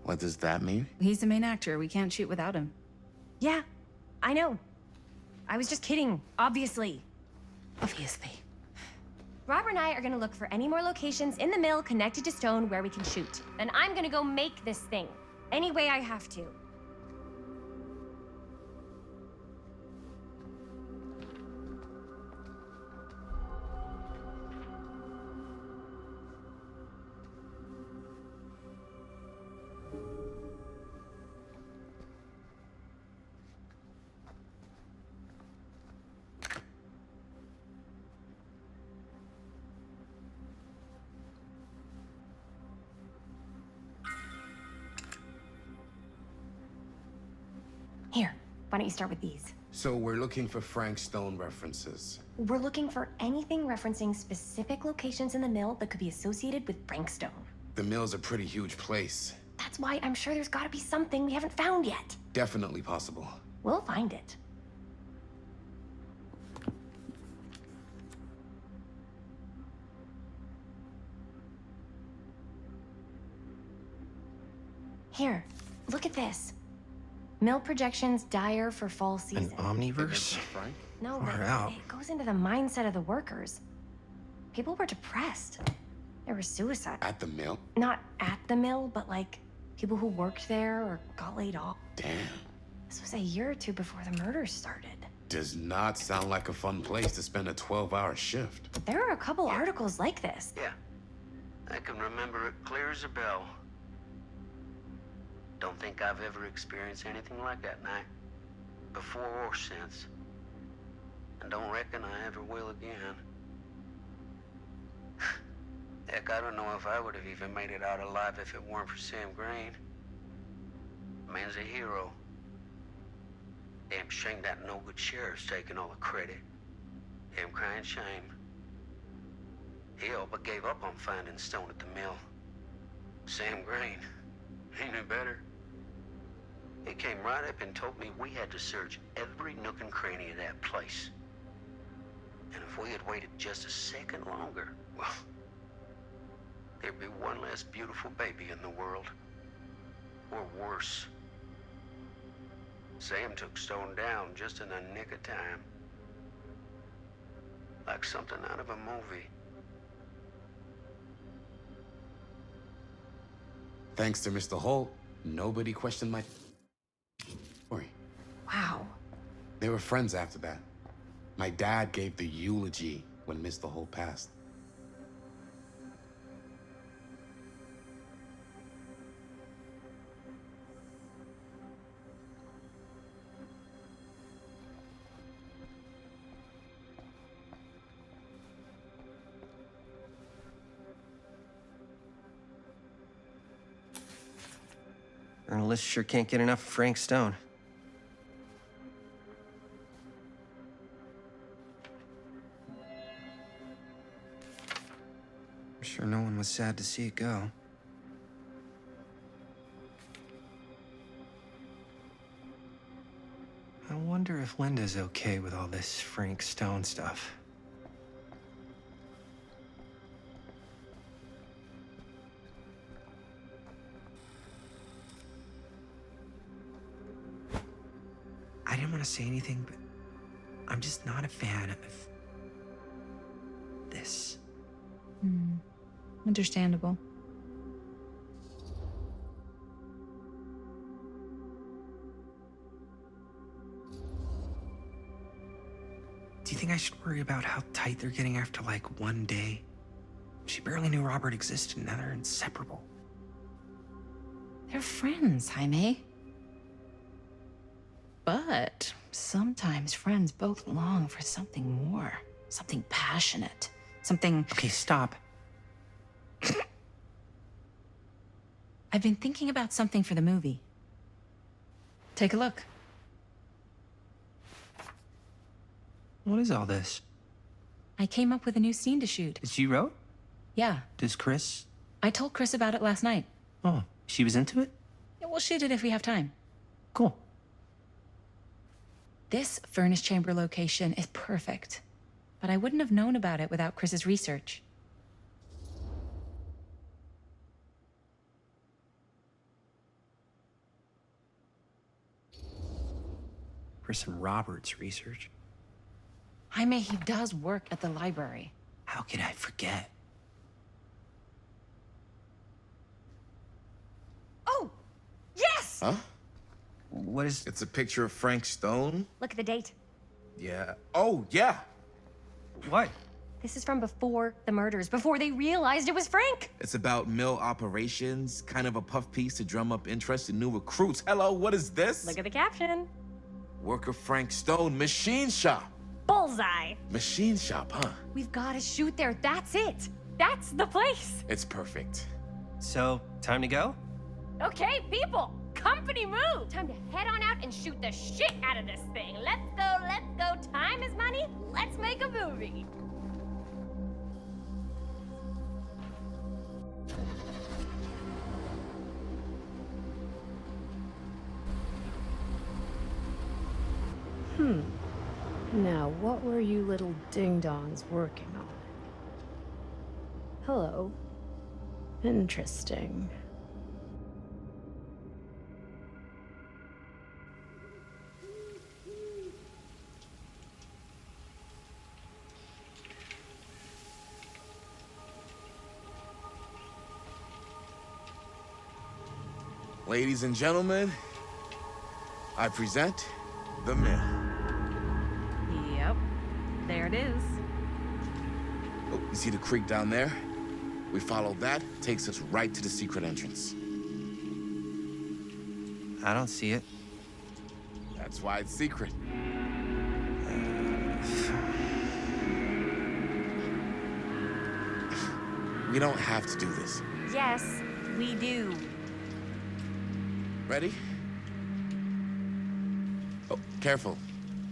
What does that mean? He's the main actor. We can't shoot without him. Yeah, I know. I was just kidding, obviously. Obviously. Robert and I are gonna look for any more locations in the mill connected to Stone where we can shoot. Then I'm gonna go make this thing, any way I have to. Here, why don't you start with these? So we're looking for Frank Stone references. We're looking for anything referencing specific locations in the mill that could be associated with Frank Stone. The mill's a pretty huge place. That's why I'm sure there's gotta be something we haven't found yet. Definitely possible. We'll find it. Here, look at this. Mill projections dire for fall An season. omniverse? Frank? No, Far but out. it goes into the mindset of the workers. People were depressed. There were suicides. At the mill? Not at the mill, but like people who worked there or got laid off. Damn. This was a year or two before the murders started. Does not sound like a fun place to spend a 12-hour shift. There are a couple articles like this. Yeah. I can remember it clear as a bell. Don't think I've ever experienced anything like that night. Before or since. And don't reckon I ever will again. Heck, I don't know if I would have even made it out alive if it weren't for Sam Green. Man's a hero. Damn shame that no-good sheriff's taking all the credit. Damn crying shame. He all but gave up on finding Stone at the mill. Sam Green. He knew better. He came right up and told me we had to search every nook and cranny of that place. And if we had waited just a second longer, well, there'd be one less beautiful baby in the world. Or worse. Sam took Stone down just in the nick of time. Like something out of a movie. Thanks to Mr. Holt, nobody questioned my story. Wow. They were friends after that. My dad gave the eulogy when Mr. Holt passed. Journalists sure can't get enough of Frank Stone. I'm sure no one was sad to see it go. I wonder if Linda's okay with all this Frank Stone stuff. I didn't want to say anything, but I'm just not a fan of this. Understandable. Do you think I should worry about how tight they're getting after, like, one day? She barely knew Robert existed, and now they're inseparable. They're friends, Jaime. But sometimes friends both long for something more, something passionate, something... Okay, stop. I've been thinking about something for the movie. Take a look. What is all this? I came up with a new scene to shoot. That you wrote? Yeah, Does Chris? I told Chris about it last night. Oh, she was into it? Yeah, we'll shoot it if we have time. Cool. This furnace chamber location is perfect, but I wouldn't have known about it without Chris's research. Chris and Robert's research. Jaime, he does work at the library. How could I forget? Oh! Yes! Huh? What is... It's a picture of Frank Stone? Look at the date. Yeah. Oh, yeah. What? This is from before the murders, before they realized it was Frank. It's about mill operations, kind of a puff piece to drum up interest in new recruits. Hello, what is this? Look at the caption. Worker Frank Stone, machine shop. Bullseye. Machine shop, huh? We've got to shoot there. That's it. That's the place. It's perfect. So, time to go? Okay, people, company move. Time to head on out and shoot the shit out of this thing. Let's go, let's go. Time is money. Let's make a movie. Now, what were you little ding-dongs working on? Hello. Interesting. Ladies and gentlemen, I present The Mill. Yep. There it is. Oh, you see the creek down there? We follow that, takes us right to the secret entrance. I don't see it. That's why it's secret. We don't have to do this. Yes, we do. Ready? Oh, careful.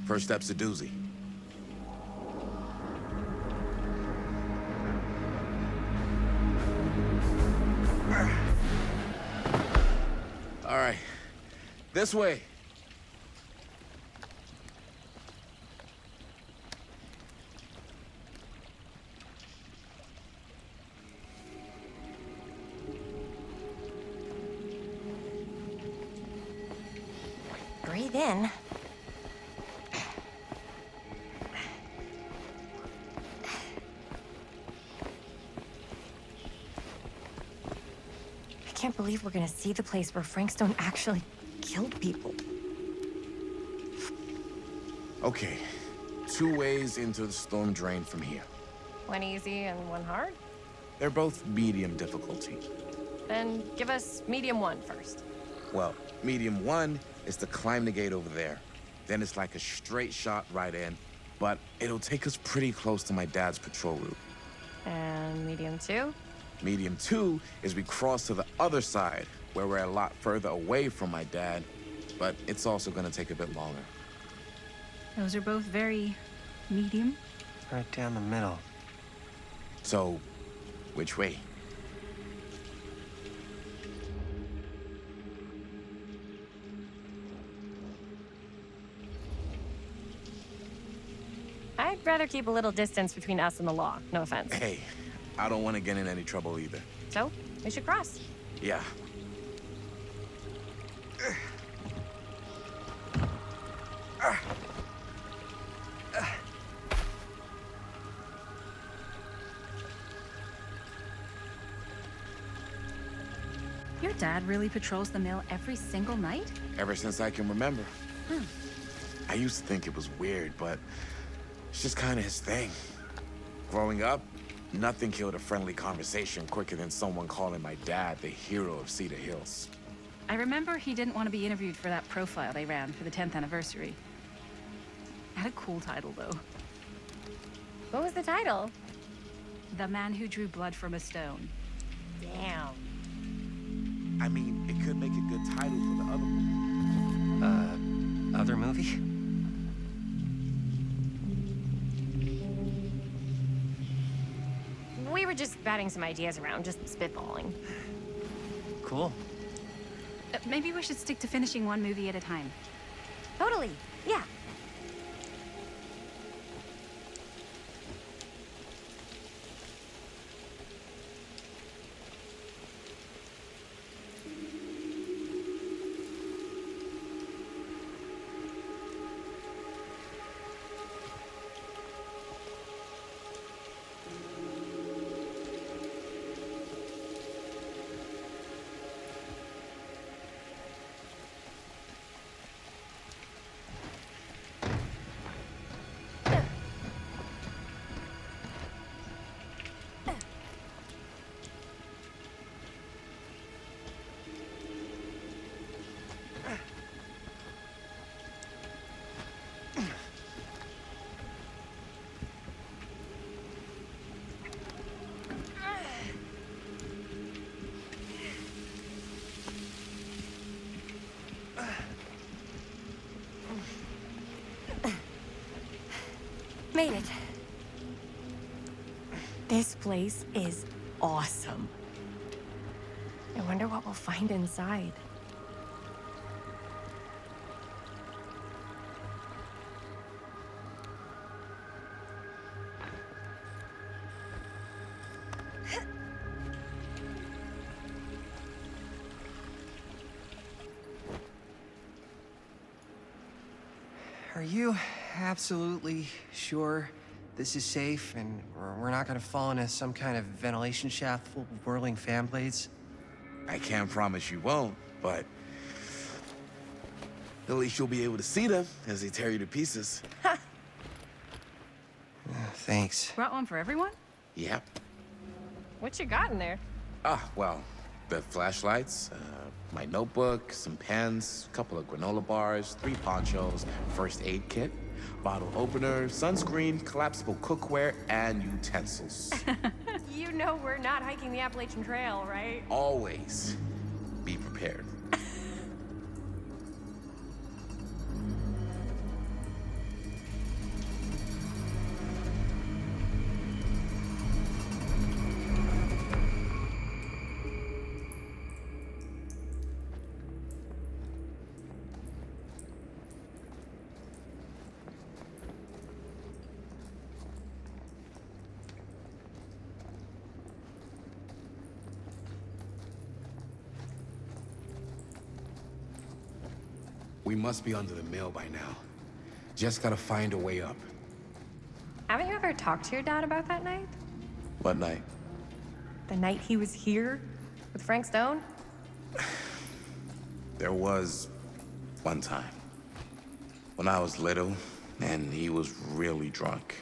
First step's a doozy. All right. This way. Breathe in. I can't believe we're gonna see the place where Frankstone actually killed people. Okay. 2 ways into the storm drain from here. One easy and one hard? They're both medium difficulty. Then give us medium one first. Well, medium 1 is to climb the gate over there. Then it's like a straight shot right in, but it'll take us pretty close to my dad's patrol route. And medium two? Medium 2 is we cross to the other side, where we're a lot further away from my dad, but it's also gonna take a bit longer. Those are both very medium. Right down the middle. So, which way? I'd rather keep a little distance between us and the law. No offense. Hey, I don't want to get in any trouble either. So, we should cross. Yeah. Your dad really patrols the mill every single night? Ever since I can remember. I used to think it was weird, but it's just kind of his thing. Growing up, nothing killed a friendly conversation quicker than someone calling my dad the hero of Cedar Hills. I remember he didn't want to be interviewed for that profile they ran for the 10th anniversary. Had a cool title, though. What was the title? The Man Who Drew Blood from a Stone. Damn. I mean, it could make a good title for the other movie. Other movie? We were just batting some ideas around, just spitballing. Cool. Maybe we should stick to finishing one movie at a time. Totally. Yeah. Made it. This place is awesome. I wonder what we'll find inside. Are you absolutely sure this is safe and we're not gonna fall into some kind of ventilation shaft full of whirling fan blades? I can't promise you won't, but at least you'll be able to see them as they tear you to pieces. Thanks. Brought one for everyone? Yep. What you got in there? Well, the flashlights, my notebook, some pens, a couple of granola bars, 3 ponchos, first aid kit, bottle opener, sunscreen, collapsible cookware, and utensils. You know we're not hiking the Appalachian Trail, right? Always be prepared. We must be under the mill by now. Just gotta find a way up. Haven't you ever talked to your dad about that night? What night? The night he was here with Frank Stone? There was one time when I was little and he was really drunk.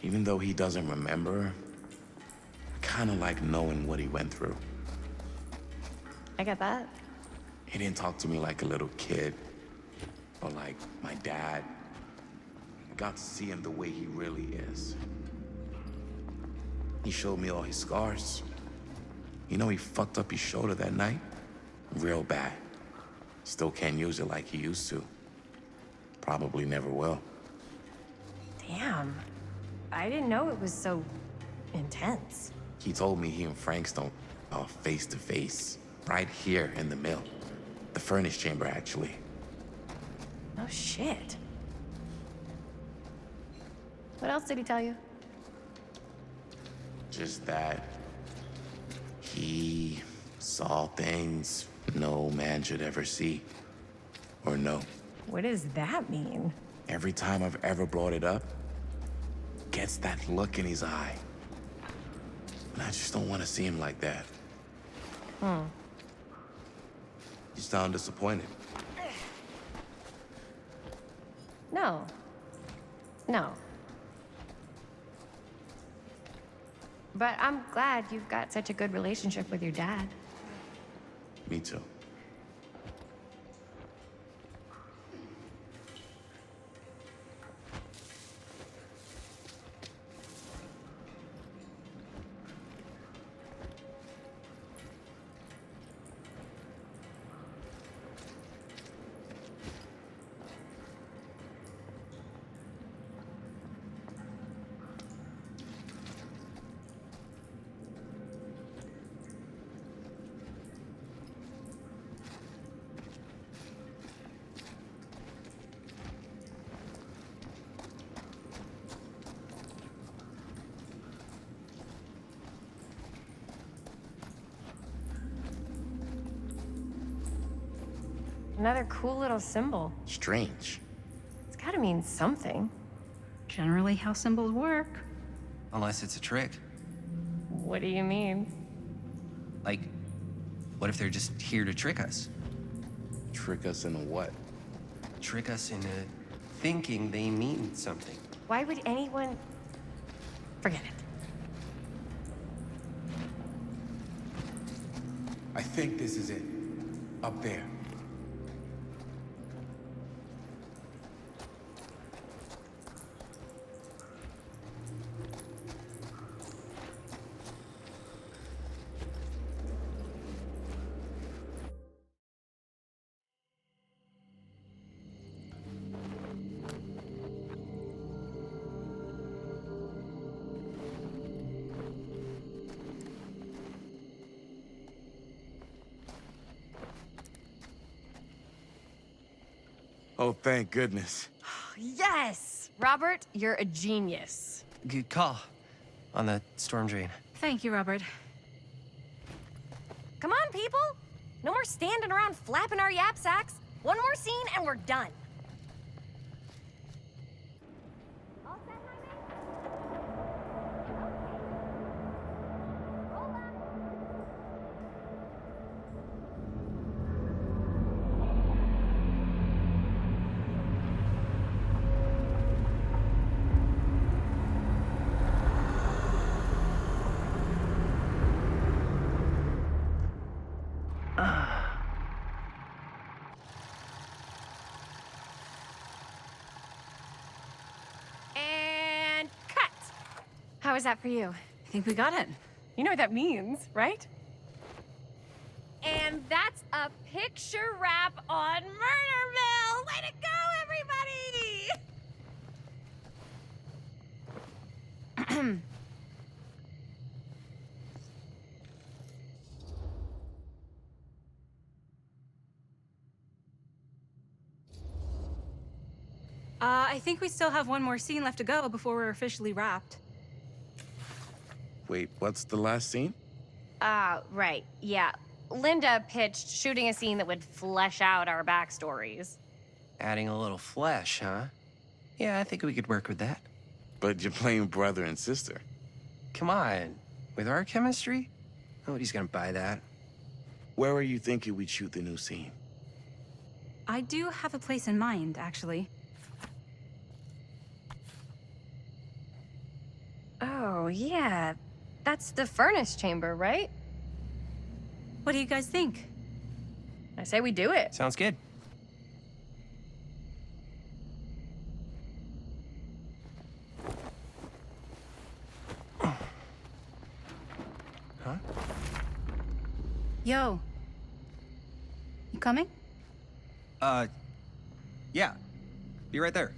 Even though he doesn't remember, I kinda like knowing what he went through. I get that. He didn't talk to me like a little kid, or like my dad. I got to see him the way he really is. He showed me all his scars. You know, he fucked up his shoulder that night? Real bad. Still can't use it like he used to. Probably never will. Damn. I didn't know it was so intense. He told me he and Frank Stone are face to face, right here in the mill. The furnace chamber, actually. Oh, shit. What else did he tell you? Just that he saw things no man should ever see or know. What does that mean? Every time I've ever brought it up, gets that look in his eye. And I just don't want to see him like that. You sound disappointed. No. No. But I'm glad you've got such a good relationship with your dad. Me too. Another cool little symbol. Strange. It's gotta mean something. Generally how symbols work. Unless it's a trick. What do you mean? Like, what if they're just here to trick us? Trick us into what? Trick us into thinking they mean something. Why would anyone... Forget it. I think this is it. Up there. Oh, thank goodness. Yes! Robert, you're a genius. Good call on the storm drain. Thank you, Robert. Come on, people! No more standing around flapping our yap sacks. One more scene and we're done. And cut! How was that for you? I think we got it. You know what that means, right? And that's a picture wrap on Murderville! Way to go, everybody! I think we still have one more scene left to go before we're officially wrapped. Wait, what's the last scene? Right, yeah. Linda pitched shooting a scene that would flesh out our backstories. Adding a little flesh, huh? Yeah, I think we could work with that. But you're playing brother and sister. Come on. With our chemistry? Nobody's gonna buy that. Where are you thinking we'd shoot the new scene? I do have a place in mind, actually. Oh, yeah. That's the furnace chamber, right? What do you guys think? I say we do it. Sounds good. Huh? Yo. You coming? Yeah. Be right there.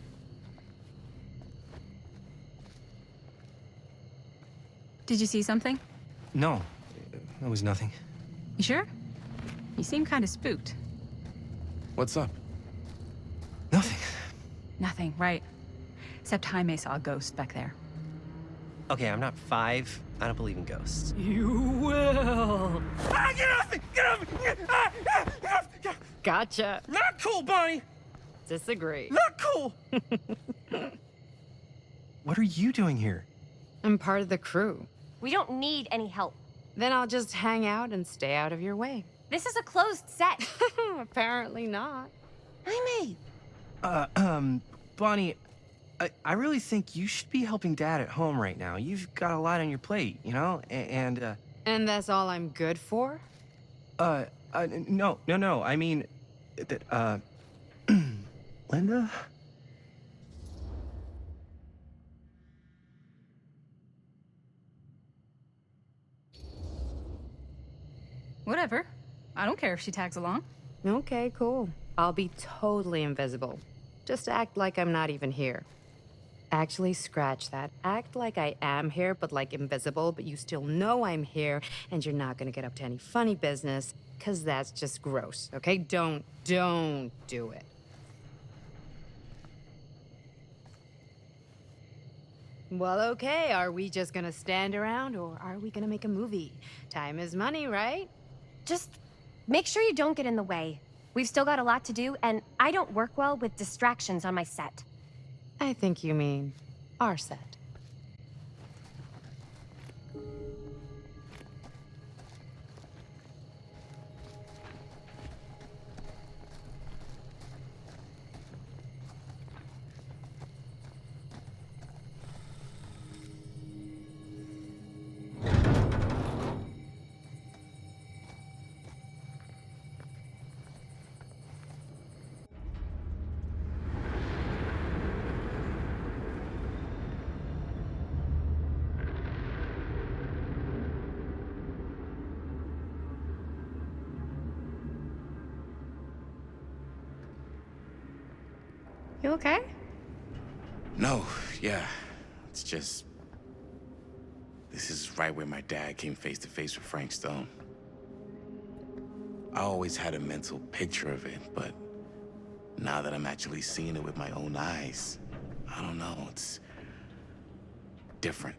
Did you see something? No, that was nothing. You sure? You seem kind of spooked. What's up? Nothing. Nothing, right. Except Jaime saw a ghost back there. Okay, I'm not 5. I don't believe in ghosts. You will. Ah, get off me! Get off me! Get off! Get off! Gotcha. Not cool, Bonnie! Disagree. Not cool! What are you doing here? I'm part of the crew. We don't need any help. Then I'll just hang out and stay out of your way. This is a closed set. Apparently not. Jaime! Bonnie, I really think you should be helping Dad at home right now. You've got a lot on your plate, you know? And that's all I'm good for? No. I mean, that, Linda? Whatever. I don't care if she tags along. Okay, cool. I'll be totally invisible. Just act like I'm not even here. Actually, scratch that. Act like I am here, but like invisible, but you still know I'm here, and you're not gonna get up to any funny business, because that's just gross, okay? Don't do it. Well, okay, are we just gonna stand around, or are we gonna make a movie? Time is money, right? Just make sure you don't get in the way. We've still got a lot to do, and I don't work well with distractions on my set. I think you mean our set. You okay? No, yeah. It's just... This is right where my dad came face to face with Frank Stone. I always had a mental picture of it, but Now that I'm actually seeing it with my own eyes, I don't know, it's different.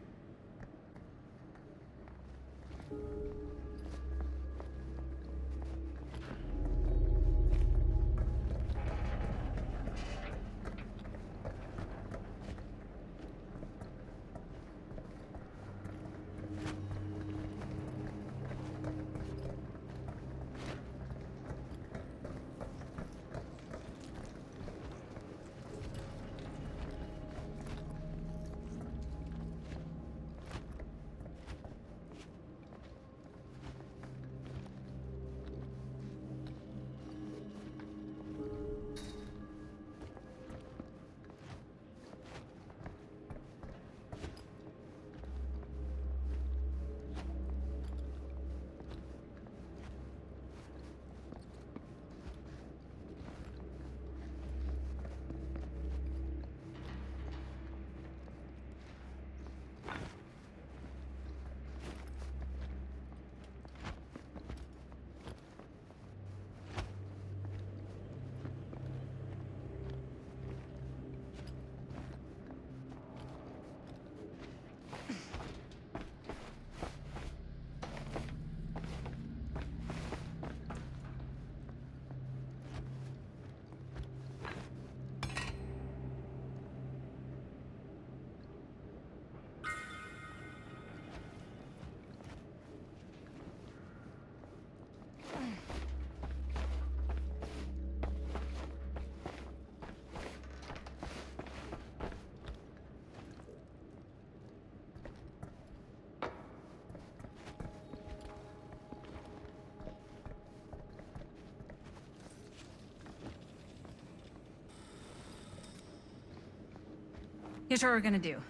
Here's what we're gonna do.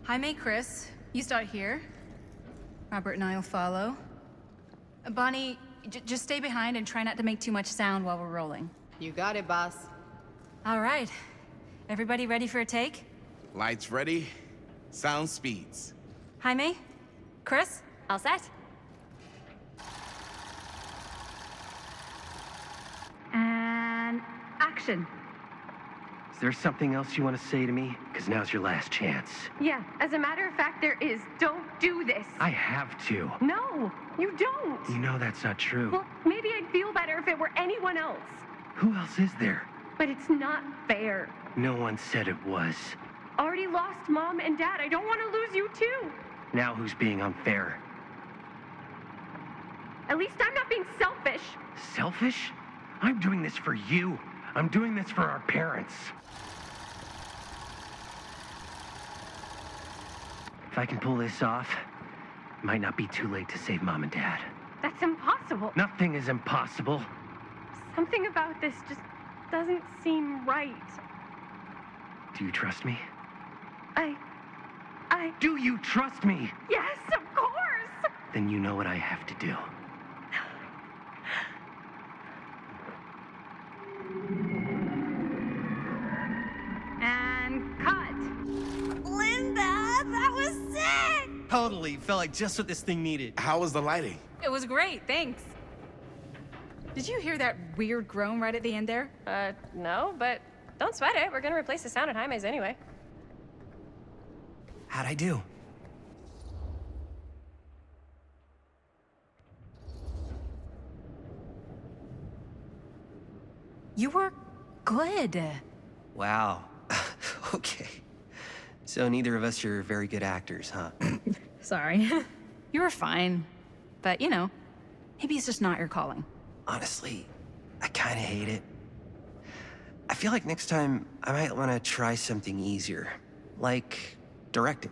Jaime, Chris, you start here. Robert and I will follow. Bonnie, just stay behind and try not to make too much sound while we're rolling. You got it, boss. All right. Everybody ready for a take? Lights ready, sound speeds. Jaime? Chris? All set? And action. Is there something else you want to say to me? Because now's your last chance. Yeah, as a matter of fact, there is. Don't do this. I have to. No, you don't. You know that's not true. Well, maybe I'd feel better if it were anyone else. Who else is there? But it's not fair. No one said it was. Already lost Mom and Dad. I don't want to lose you too. Now who's being unfair? At least I'm not being selfish. Selfish? I'm doing this for you. I'm doing this for our parents. If I can pull this off, it might not be too late to save Mom and Dad. That's impossible. Nothing is impossible. Something about this just doesn't seem right. Do you trust me? I... Do you trust me? Yes, of course! Then you know what I have to do. And cut. Linda, that was sick! Totally. Felt like just what this thing needed. How was the lighting? It was great, thanks. Did you hear that weird groan right at the end there? No, but don't sweat it. We're gonna replace the sound at Jaime's anyway. How'd I do? You were good. Wow. Okay. So neither of us are very good actors, huh? Sorry. You were fine. But, you know, maybe it's just not your calling. Honestly, I kind of hate it. I feel like next time I might want to try something easier, like directing.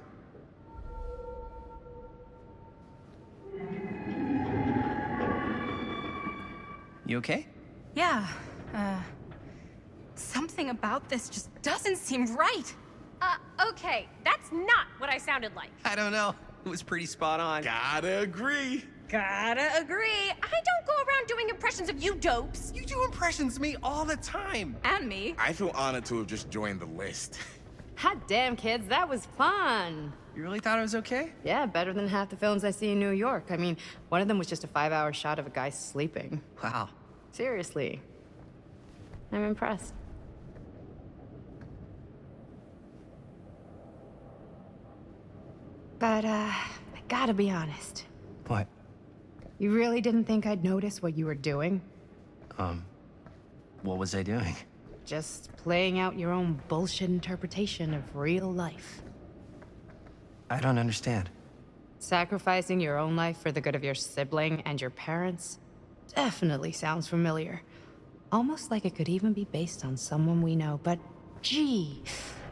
You okay? Yeah, something about this just doesn't seem right. Okay, that's not what I sounded like. I don't know. It was pretty spot on. Gotta agree. Gotta agree. I don't go around doing impressions of you dopes. You do impressions of me all the time. And me. I feel honored to have just joined the list. Hot damn, kids, that was fun. You really thought it was okay? Yeah, better than half the films I see in New York. I mean, one of them was just a 5-hour shot of a guy sleeping. Wow. Seriously. I'm impressed. But, I gotta be honest. What? You really didn't think I'd notice what you were doing? What was I doing? Just playing out your own bullshit interpretation of real life. I don't understand. Sacrificing your own life for the good of your sibling and your parents definitely sounds familiar. Almost like it could even be based on someone we know, but gee,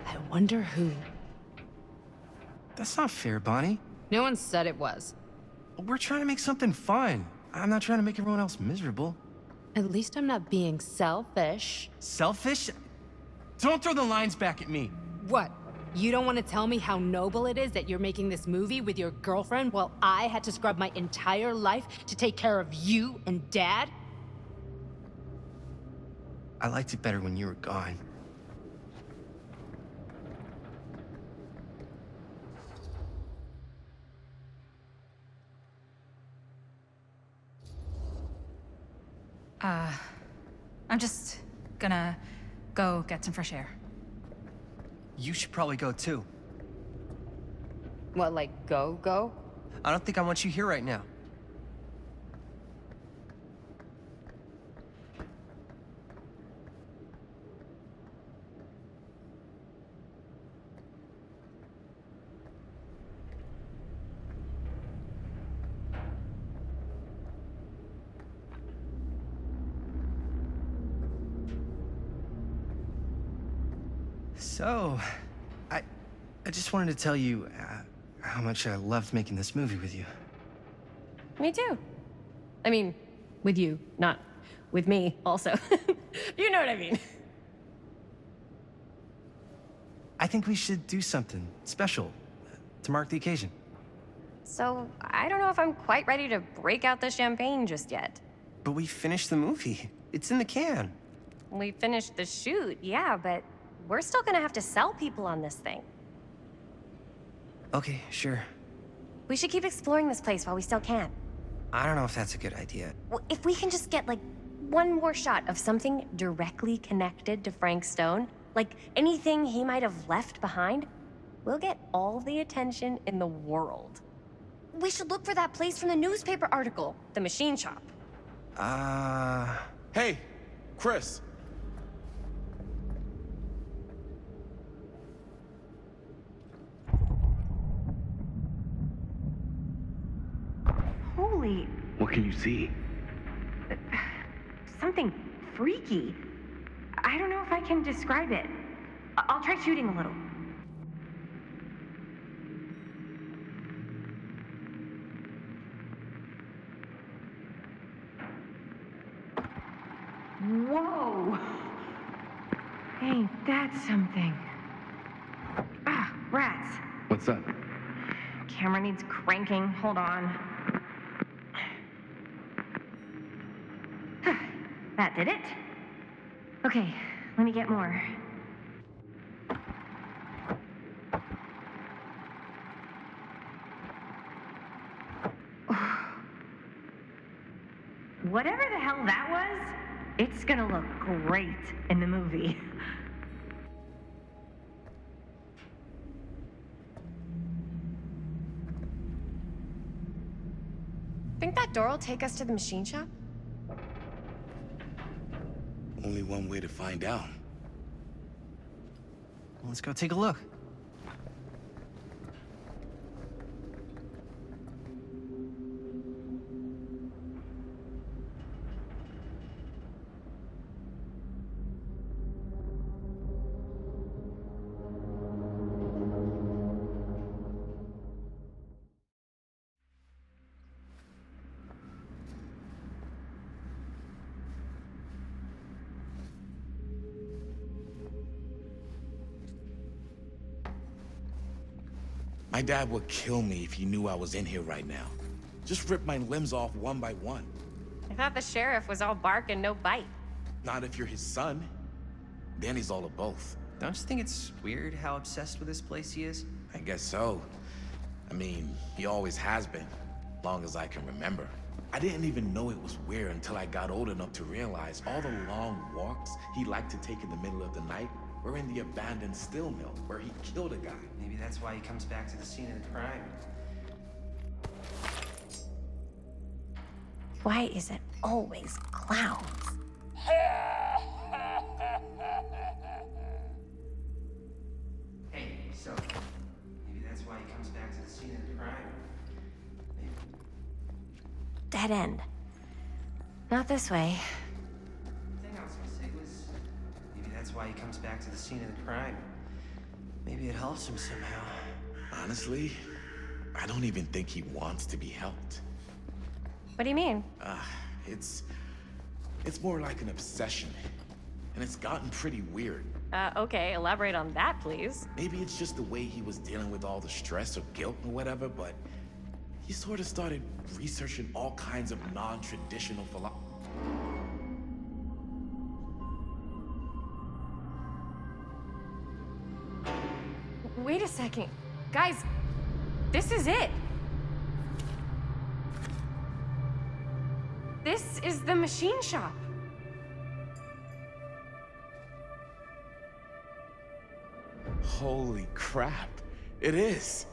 I wonder who. That's not fair, Bonnie. No one said it was. We're trying to make something fun. I'm not trying to make everyone else miserable. At least I'm not being selfish. Selfish? Don't throw the lines back at me. What? You don't want to tell me how noble it is that you're making this movie with your girlfriend while I had to scrub my entire life to take care of you and Dad? I liked it better when you were gone. I'm just gonna go get some fresh air. You should probably go too. What, like go? I don't think I want you here right now. So, I just wanted to tell you how much I loved making this movie with you. Me too. I mean, with you, not with me, also. You know what I mean. I think we should do something special to mark the occasion. So, I don't know if I'm quite ready to break out the champagne just yet. But we finished the movie. It's in the can. We finished the shoot, yeah, but we're still gonna have to sell people on this thing. Okay, sure. We should keep exploring this place while we still can. I don't know if that's a good idea. Well, if we can just get, like, one more shot of something directly connected to Frank Stone, like anything he might have left behind, we'll get all the attention in the world. We should look for that place from the newspaper article, the machine shop. Hey, Chris. Holy... What can you see? something freaky. I don't know if I can describe it. I'll try shooting a little. Whoa! Ain't that something? Ah, rats. What's up? Camera needs cranking. Hold on. That did it. Okay, let me get more. Whatever the hell that was, it's gonna look great in the movie. Think that door will take us to the machine shop? Only one way to find out. Let's go take a look. My dad would kill me if he knew I was in here right now. Just rip my limbs off one by one. I thought the sheriff was all bark and no bite. Not if you're his son. Then he's all of both. Don't you think it's weird how obsessed with this place he is? I guess so. I mean, he always has been, long as I can remember. I didn't even know it was weird until I got old enough to realize all the long walks he liked to take in the middle of the night were in the abandoned steel mill where he killed a guy. Maybe that's why he comes back to the scene of the crime. Why is it always clowns? Hey, so maybe that's why he comes back to the scene of the crime. Dead end. Not this way. The thing I was gonna say was, maybe that's why he comes back to the scene of the crime. Maybe it helps him somehow. Honestly, I don't even think he wants to be helped. What do you mean? It's more like an obsession. And it's gotten pretty weird. Okay, elaborate on that, please. Maybe it's just the way he was dealing with all the stress or guilt or whatever, but he sort of started researching all kinds of non-traditional philosophy. Wait a second. Guys, this is it. This is the machine shop. Holy crap, it is.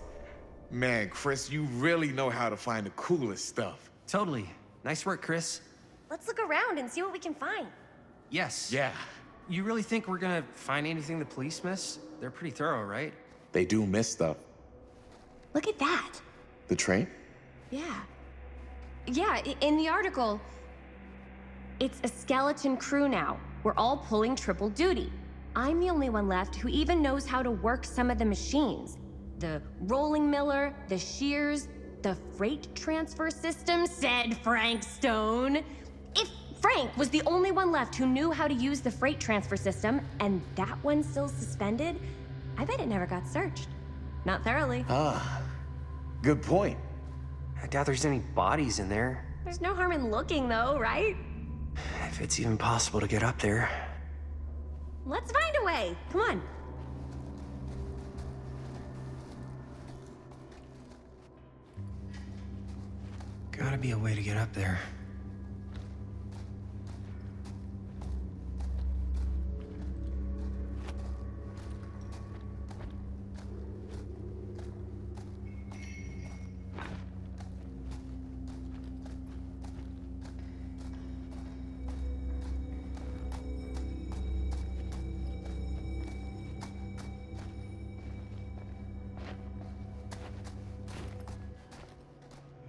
Man, Chris, you really know how to find the coolest stuff. Totally. Nice work, Chris. Let's look around and see what we can find. Yes. Yeah. You really think we're gonna find anything the police miss? They're pretty thorough, right? They do miss stuff. Look at that. The train? Yeah. Yeah, in the article, it's a skeleton crew now. We're all pulling triple duty. I'm the only one left who even knows how to work some of the machines. The rolling miller, the shears, the freight transfer system, said Frank Stone. If Frank was the only one left who knew how to use the freight transfer system, and that one's still suspended, I bet it never got searched. Not thoroughly. Ah, good point. I doubt there's any bodies in there. There's no harm in looking, though, right? If it's even possible to get up there. Let's find a way. Come on. Gotta be a way to get up there.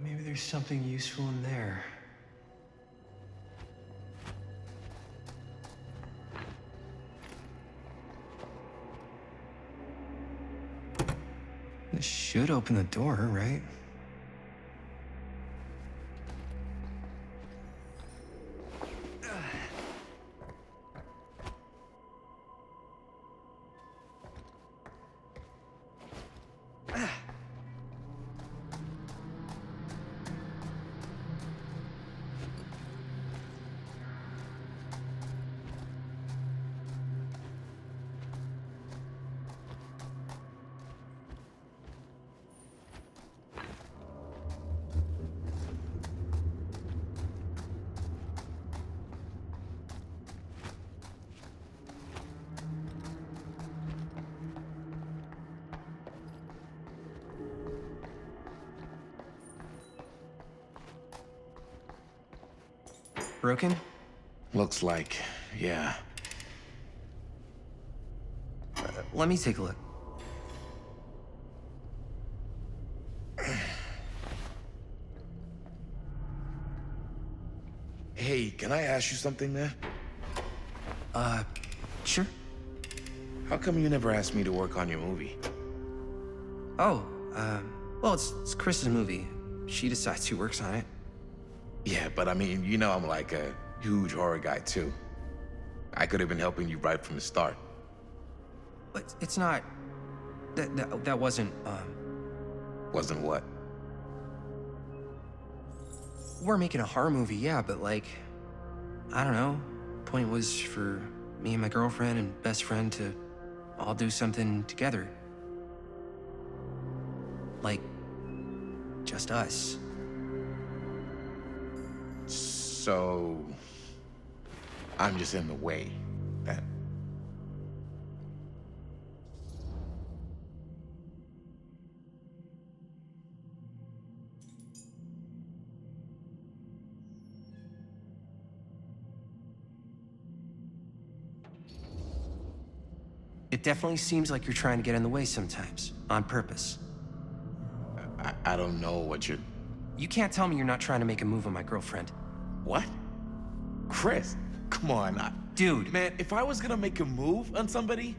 Maybe there's something useful in there. This should open the door, right? Broken? Looks like, yeah. Let me take a look. Hey, can I ask you something, man? Sure. How come you never asked me to work on your movie? Oh, well, it's Chris's movie. She decides who works on it. Yeah, but I mean, you know I'm like a huge horror guy, too. I could have been helping you right from the start. But it's not... That wasn't, Wasn't what? We're making a horror movie, yeah, but like... I don't know. Point was for me and my girlfriend and best friend to all do something together. Like... just us. So I'm just in the way, then. It definitely seems like you're trying to get in the way sometimes, on purpose. I don't know what you're... You can't tell me you're not trying to make a move on my girlfriend. What? Chris, come on. Dude. Man, if I was gonna make a move on somebody,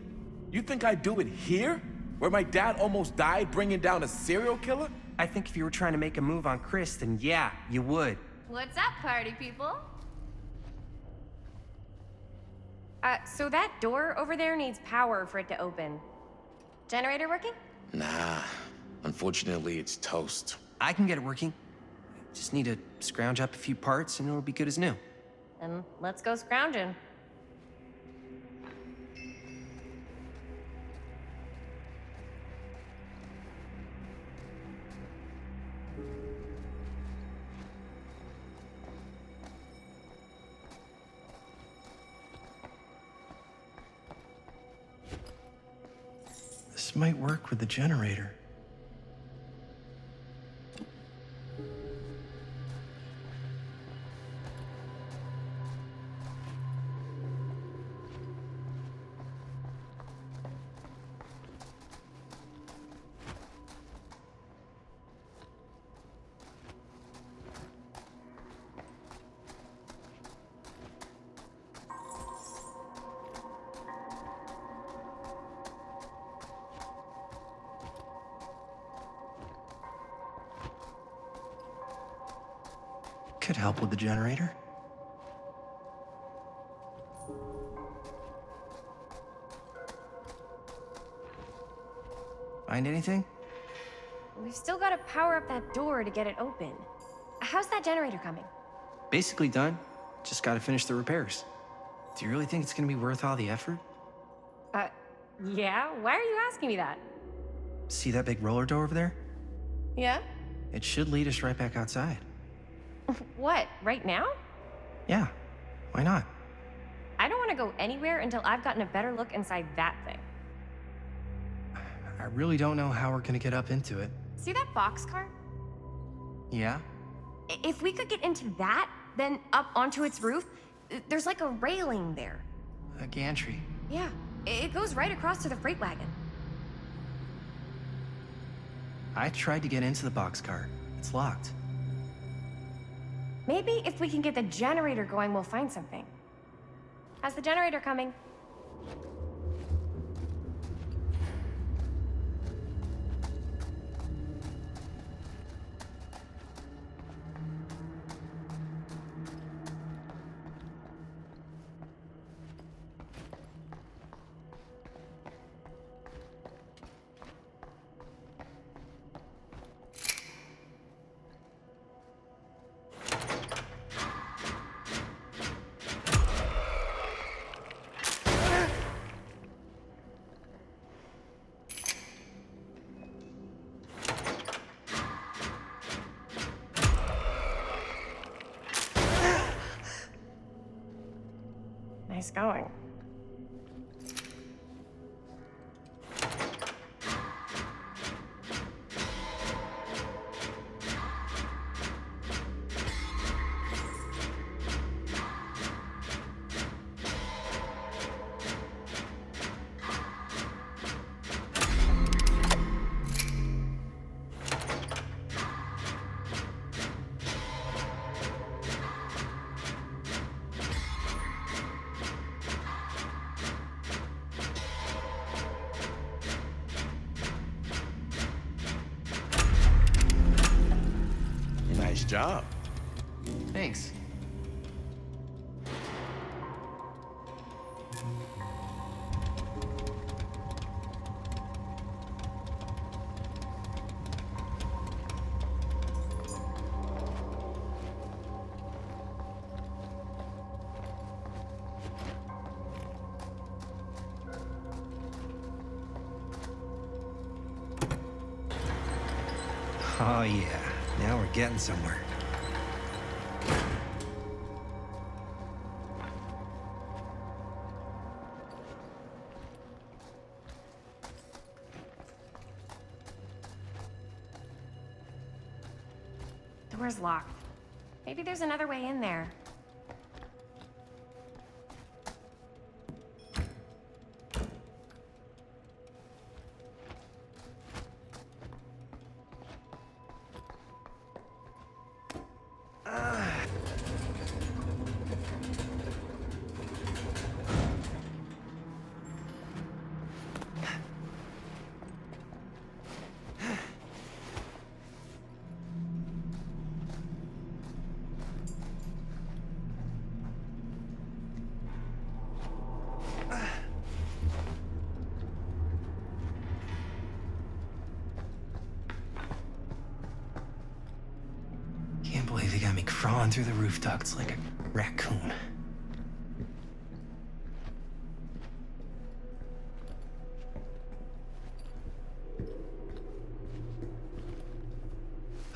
you think I'd do it here? Where my dad almost died bringing down a serial killer? I think if you were trying to make a move on Chris, then yeah, you would. What's up, party people? So that door over there needs power for it to open. Generator working? Nah. Unfortunately, it's toast. I can get it working. Just need to scrounge up a few parts and it'll be good as new. Then let's go scrounging. This might work with the generator. Could help with the generator. Find anything? We've still got to power up that door to get it open. How's that generator coming? Basically done. Just gotta finish the repairs. Do you really think it's gonna be worth all the effort? Yeah? Why are you asking me that? See that big roller door over there? Yeah? It should lead us right back outside. What, right now? Yeah, why not? I don't want to go anywhere until I've gotten a better look inside that thing. I really don't know how we're gonna get up into it. See that boxcar? Yeah? If we could get into that, then up onto its roof, there's like a railing there. A gantry. Yeah, it goes right across to the freight wagon. I tried to get into the boxcar. It's locked. Maybe if we can get the generator going, we'll find something. How's the generator coming? Nice going. Nice job. Thanks. Oh yeah, now we're getting somewhere. Door's locked. Maybe there's another way in there. Can't believe they got me crawling through the roof ducts like a raccoon.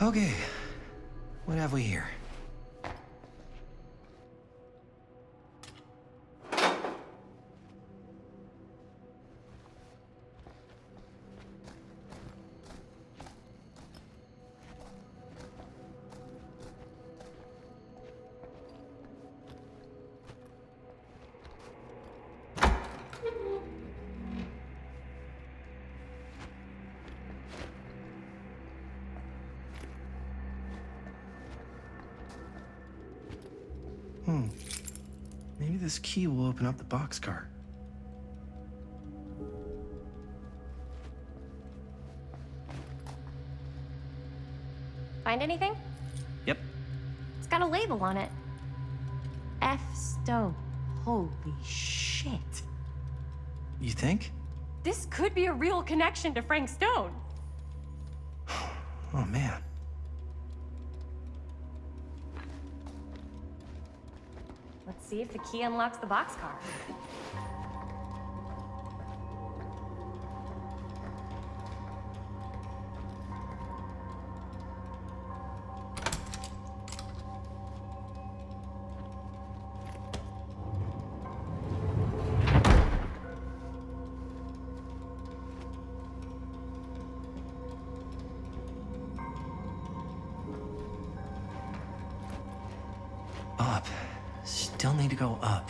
Okay, what have we here? Maybe this key will open up the boxcar. Find anything? Yep. It's got a label on it. F. Stone. Holy shit. You think? This could be a real connection to Frank Stone. Oh, man. Let's see if the key unlocks the boxcar. Up. Still need to go up.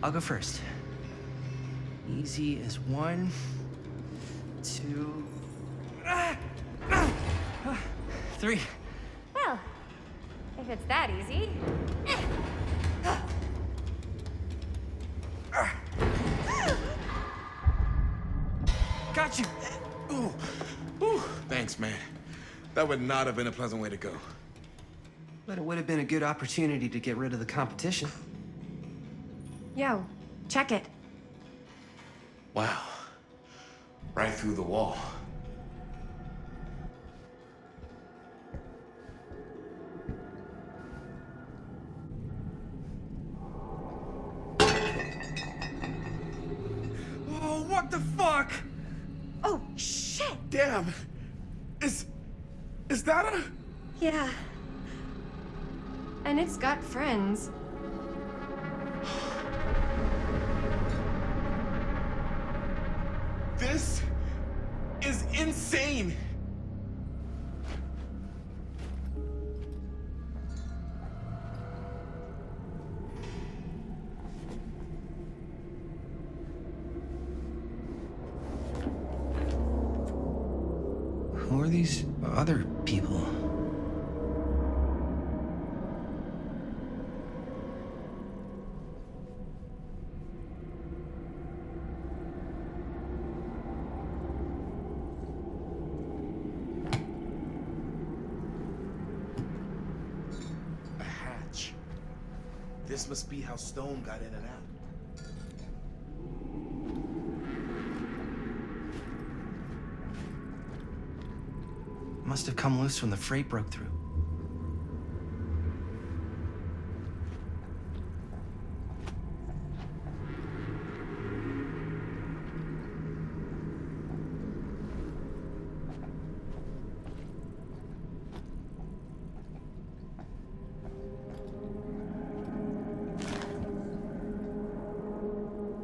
I'll go first. Easy as 1, 2, 3. Well, if it's that easy. Got you! Ooh. Ooh. Thanks, man. That would not have been a pleasant way to go. But it would have been a good opportunity to get rid of the competition. Yo, check it. Wow. Right through the wall. Oh, what the fuck? Oh, shit! Damn. Is that a... Yeah. And it's got friends. This is insane. Who are these other people? A hatch. This must be how Stone got in and out. must have come loose when the freight broke through.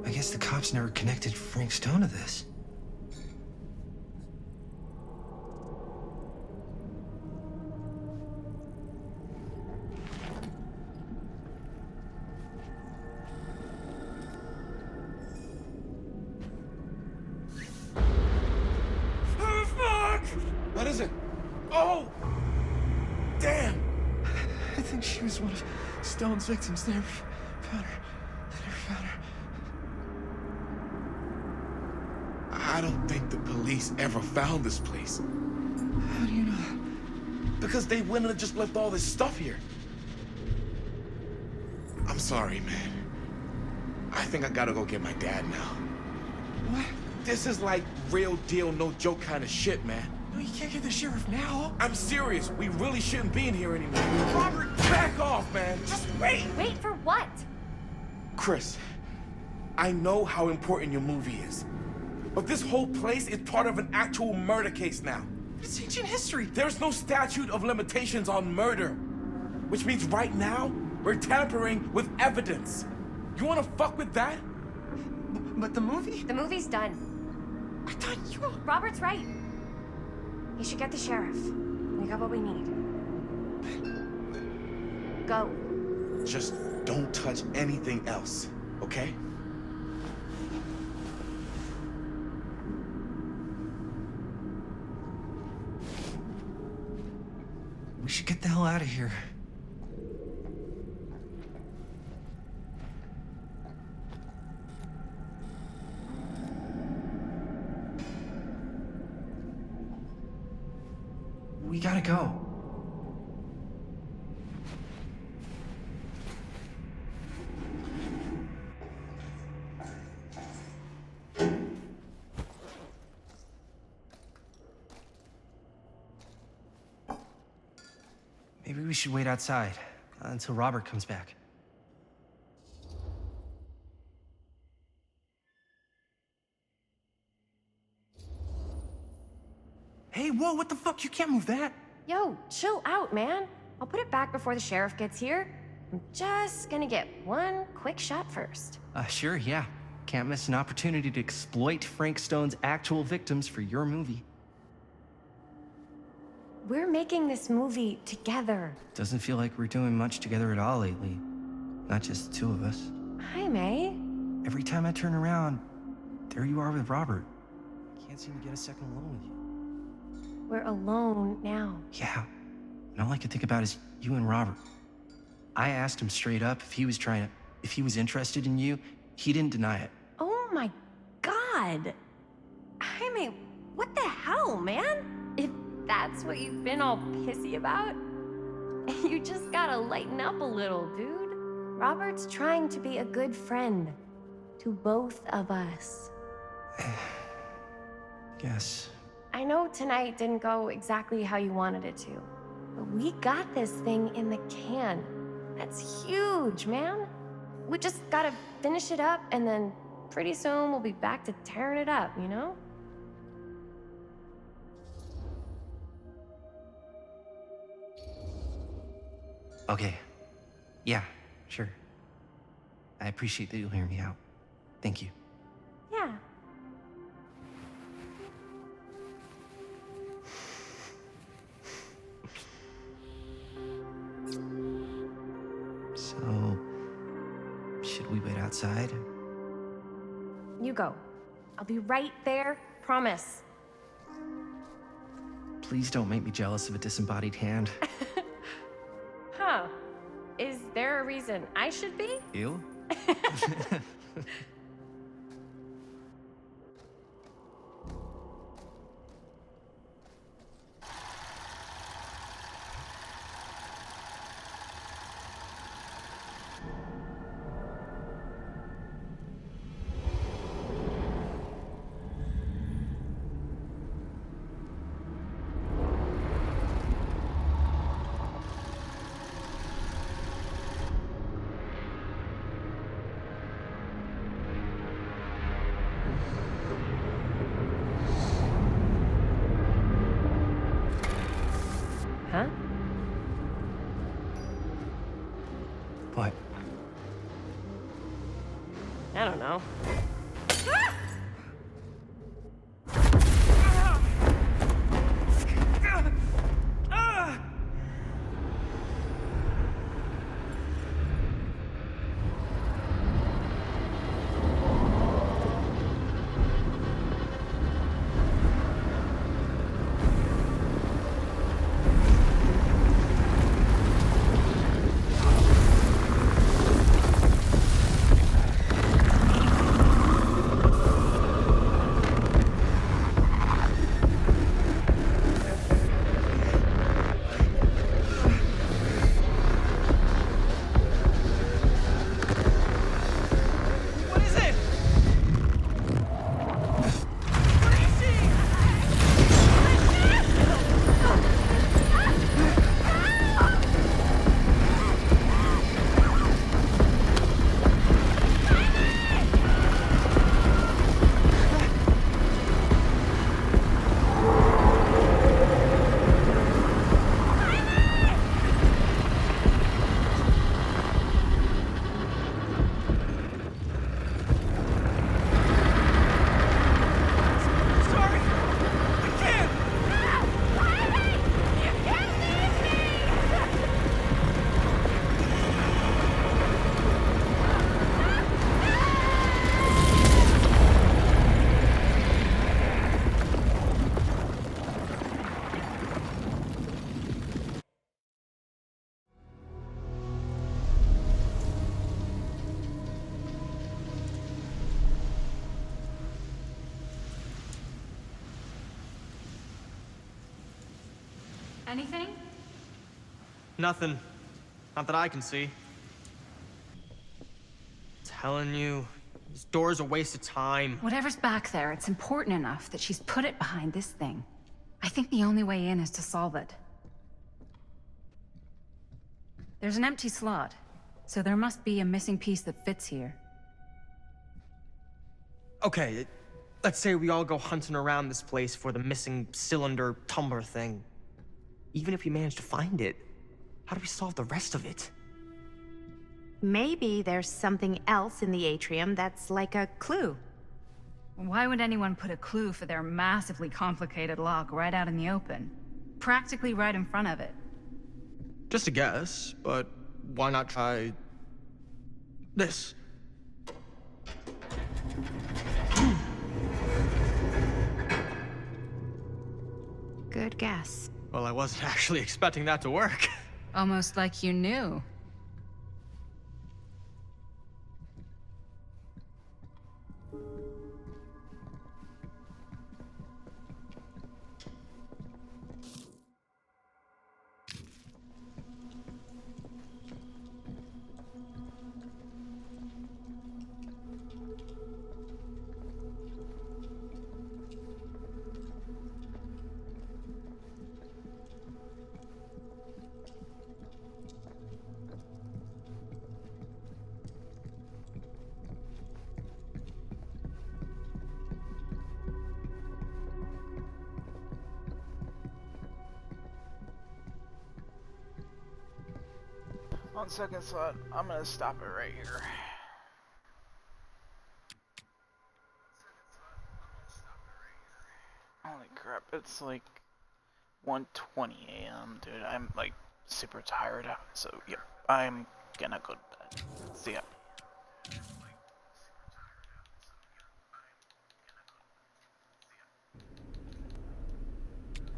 I guess the cops never connected Frank Stone to this. What is it? Oh! Damn! I think she was one of Stone's victims. They never found her. I don't think the police ever found this place. How do you know that? Because they wouldn't have just left all this stuff here. I'm sorry, man. I think I gotta go get my dad now. What? This is like real deal, no joke kind of shit, man. No, you can't get the sheriff now. I'm serious. We really shouldn't be in here anymore. Robert, back off, man. Just wait. Wait for what? Chris, I know how important your movie is. But this whole place is part of an actual murder case now. It's ancient history. There's no statute of limitations on murder. Which means right now, we're tampering with evidence. You wanna fuck with that? But the movie? The movie's done. I thought you... Robert's right. You should get the sheriff. We got what we need. Go. Just don't touch anything else, okay? We should get the hell out of here. We gotta go. Maybe we should wait outside until Robert comes back. Hey, whoa, what the fuck? You can't move that. Yo, chill out, man. I'll put it back before the sheriff gets here. I'm just gonna get one quick shot first. Sure, yeah. Can't miss an opportunity to exploit Frank Stone's actual victims for your movie. We're making this movie together. Doesn't feel like we're doing much together at all lately. Not just the two of us. Hi, May. Every time I turn around, there you are with Robert. Can't seem to get a second alone with you. We're alone now. Yeah. And all I can think about is you and Robert. I asked him straight up if he was interested in you. He didn't deny it. Oh my God. Jaime, what the hell, man? If that's what you've been all pissy about, you just gotta lighten up a little, dude. Robert's trying to be a good friend to both of us. Guess. I know tonight didn't go exactly how you wanted it to, but we got this thing in the can. That's huge, man. We just gotta finish it up, and then pretty soon we'll be back to tearing it up, you know? Okay. Yeah, sure. I appreciate that you'll hear me out. Thank you. Yeah. So, should we wait outside? You go. I'll be right there, promise. Please don't make me jealous of a disembodied hand. Huh. Is there a reason I should be? You? Anything? Nothing. Not that I can see. Telling you, this door's a waste of time. Whatever's back there, it's important enough that she's put it behind this thing. I think the only way in is to solve it. There's an empty slot, so there must be a missing piece that fits here. Okay, let's say we all go hunting around this place for the missing cylinder tumbler thing. Even if we manage to find it, how do we solve the rest of it? Maybe there's something else in the atrium that's like a clue. Why would anyone put a clue for their massively complicated lock right out in the open? Practically right in front of it. Just a guess, but why not try this? Good guess. Well, I wasn't actually expecting that to work. Almost like you knew. One second, son. I'm gonna stop it right here. Holy crap, it's like 1:20 a.m., dude. I'm like super tired out, so yep, I'm gonna go to bed. See ya.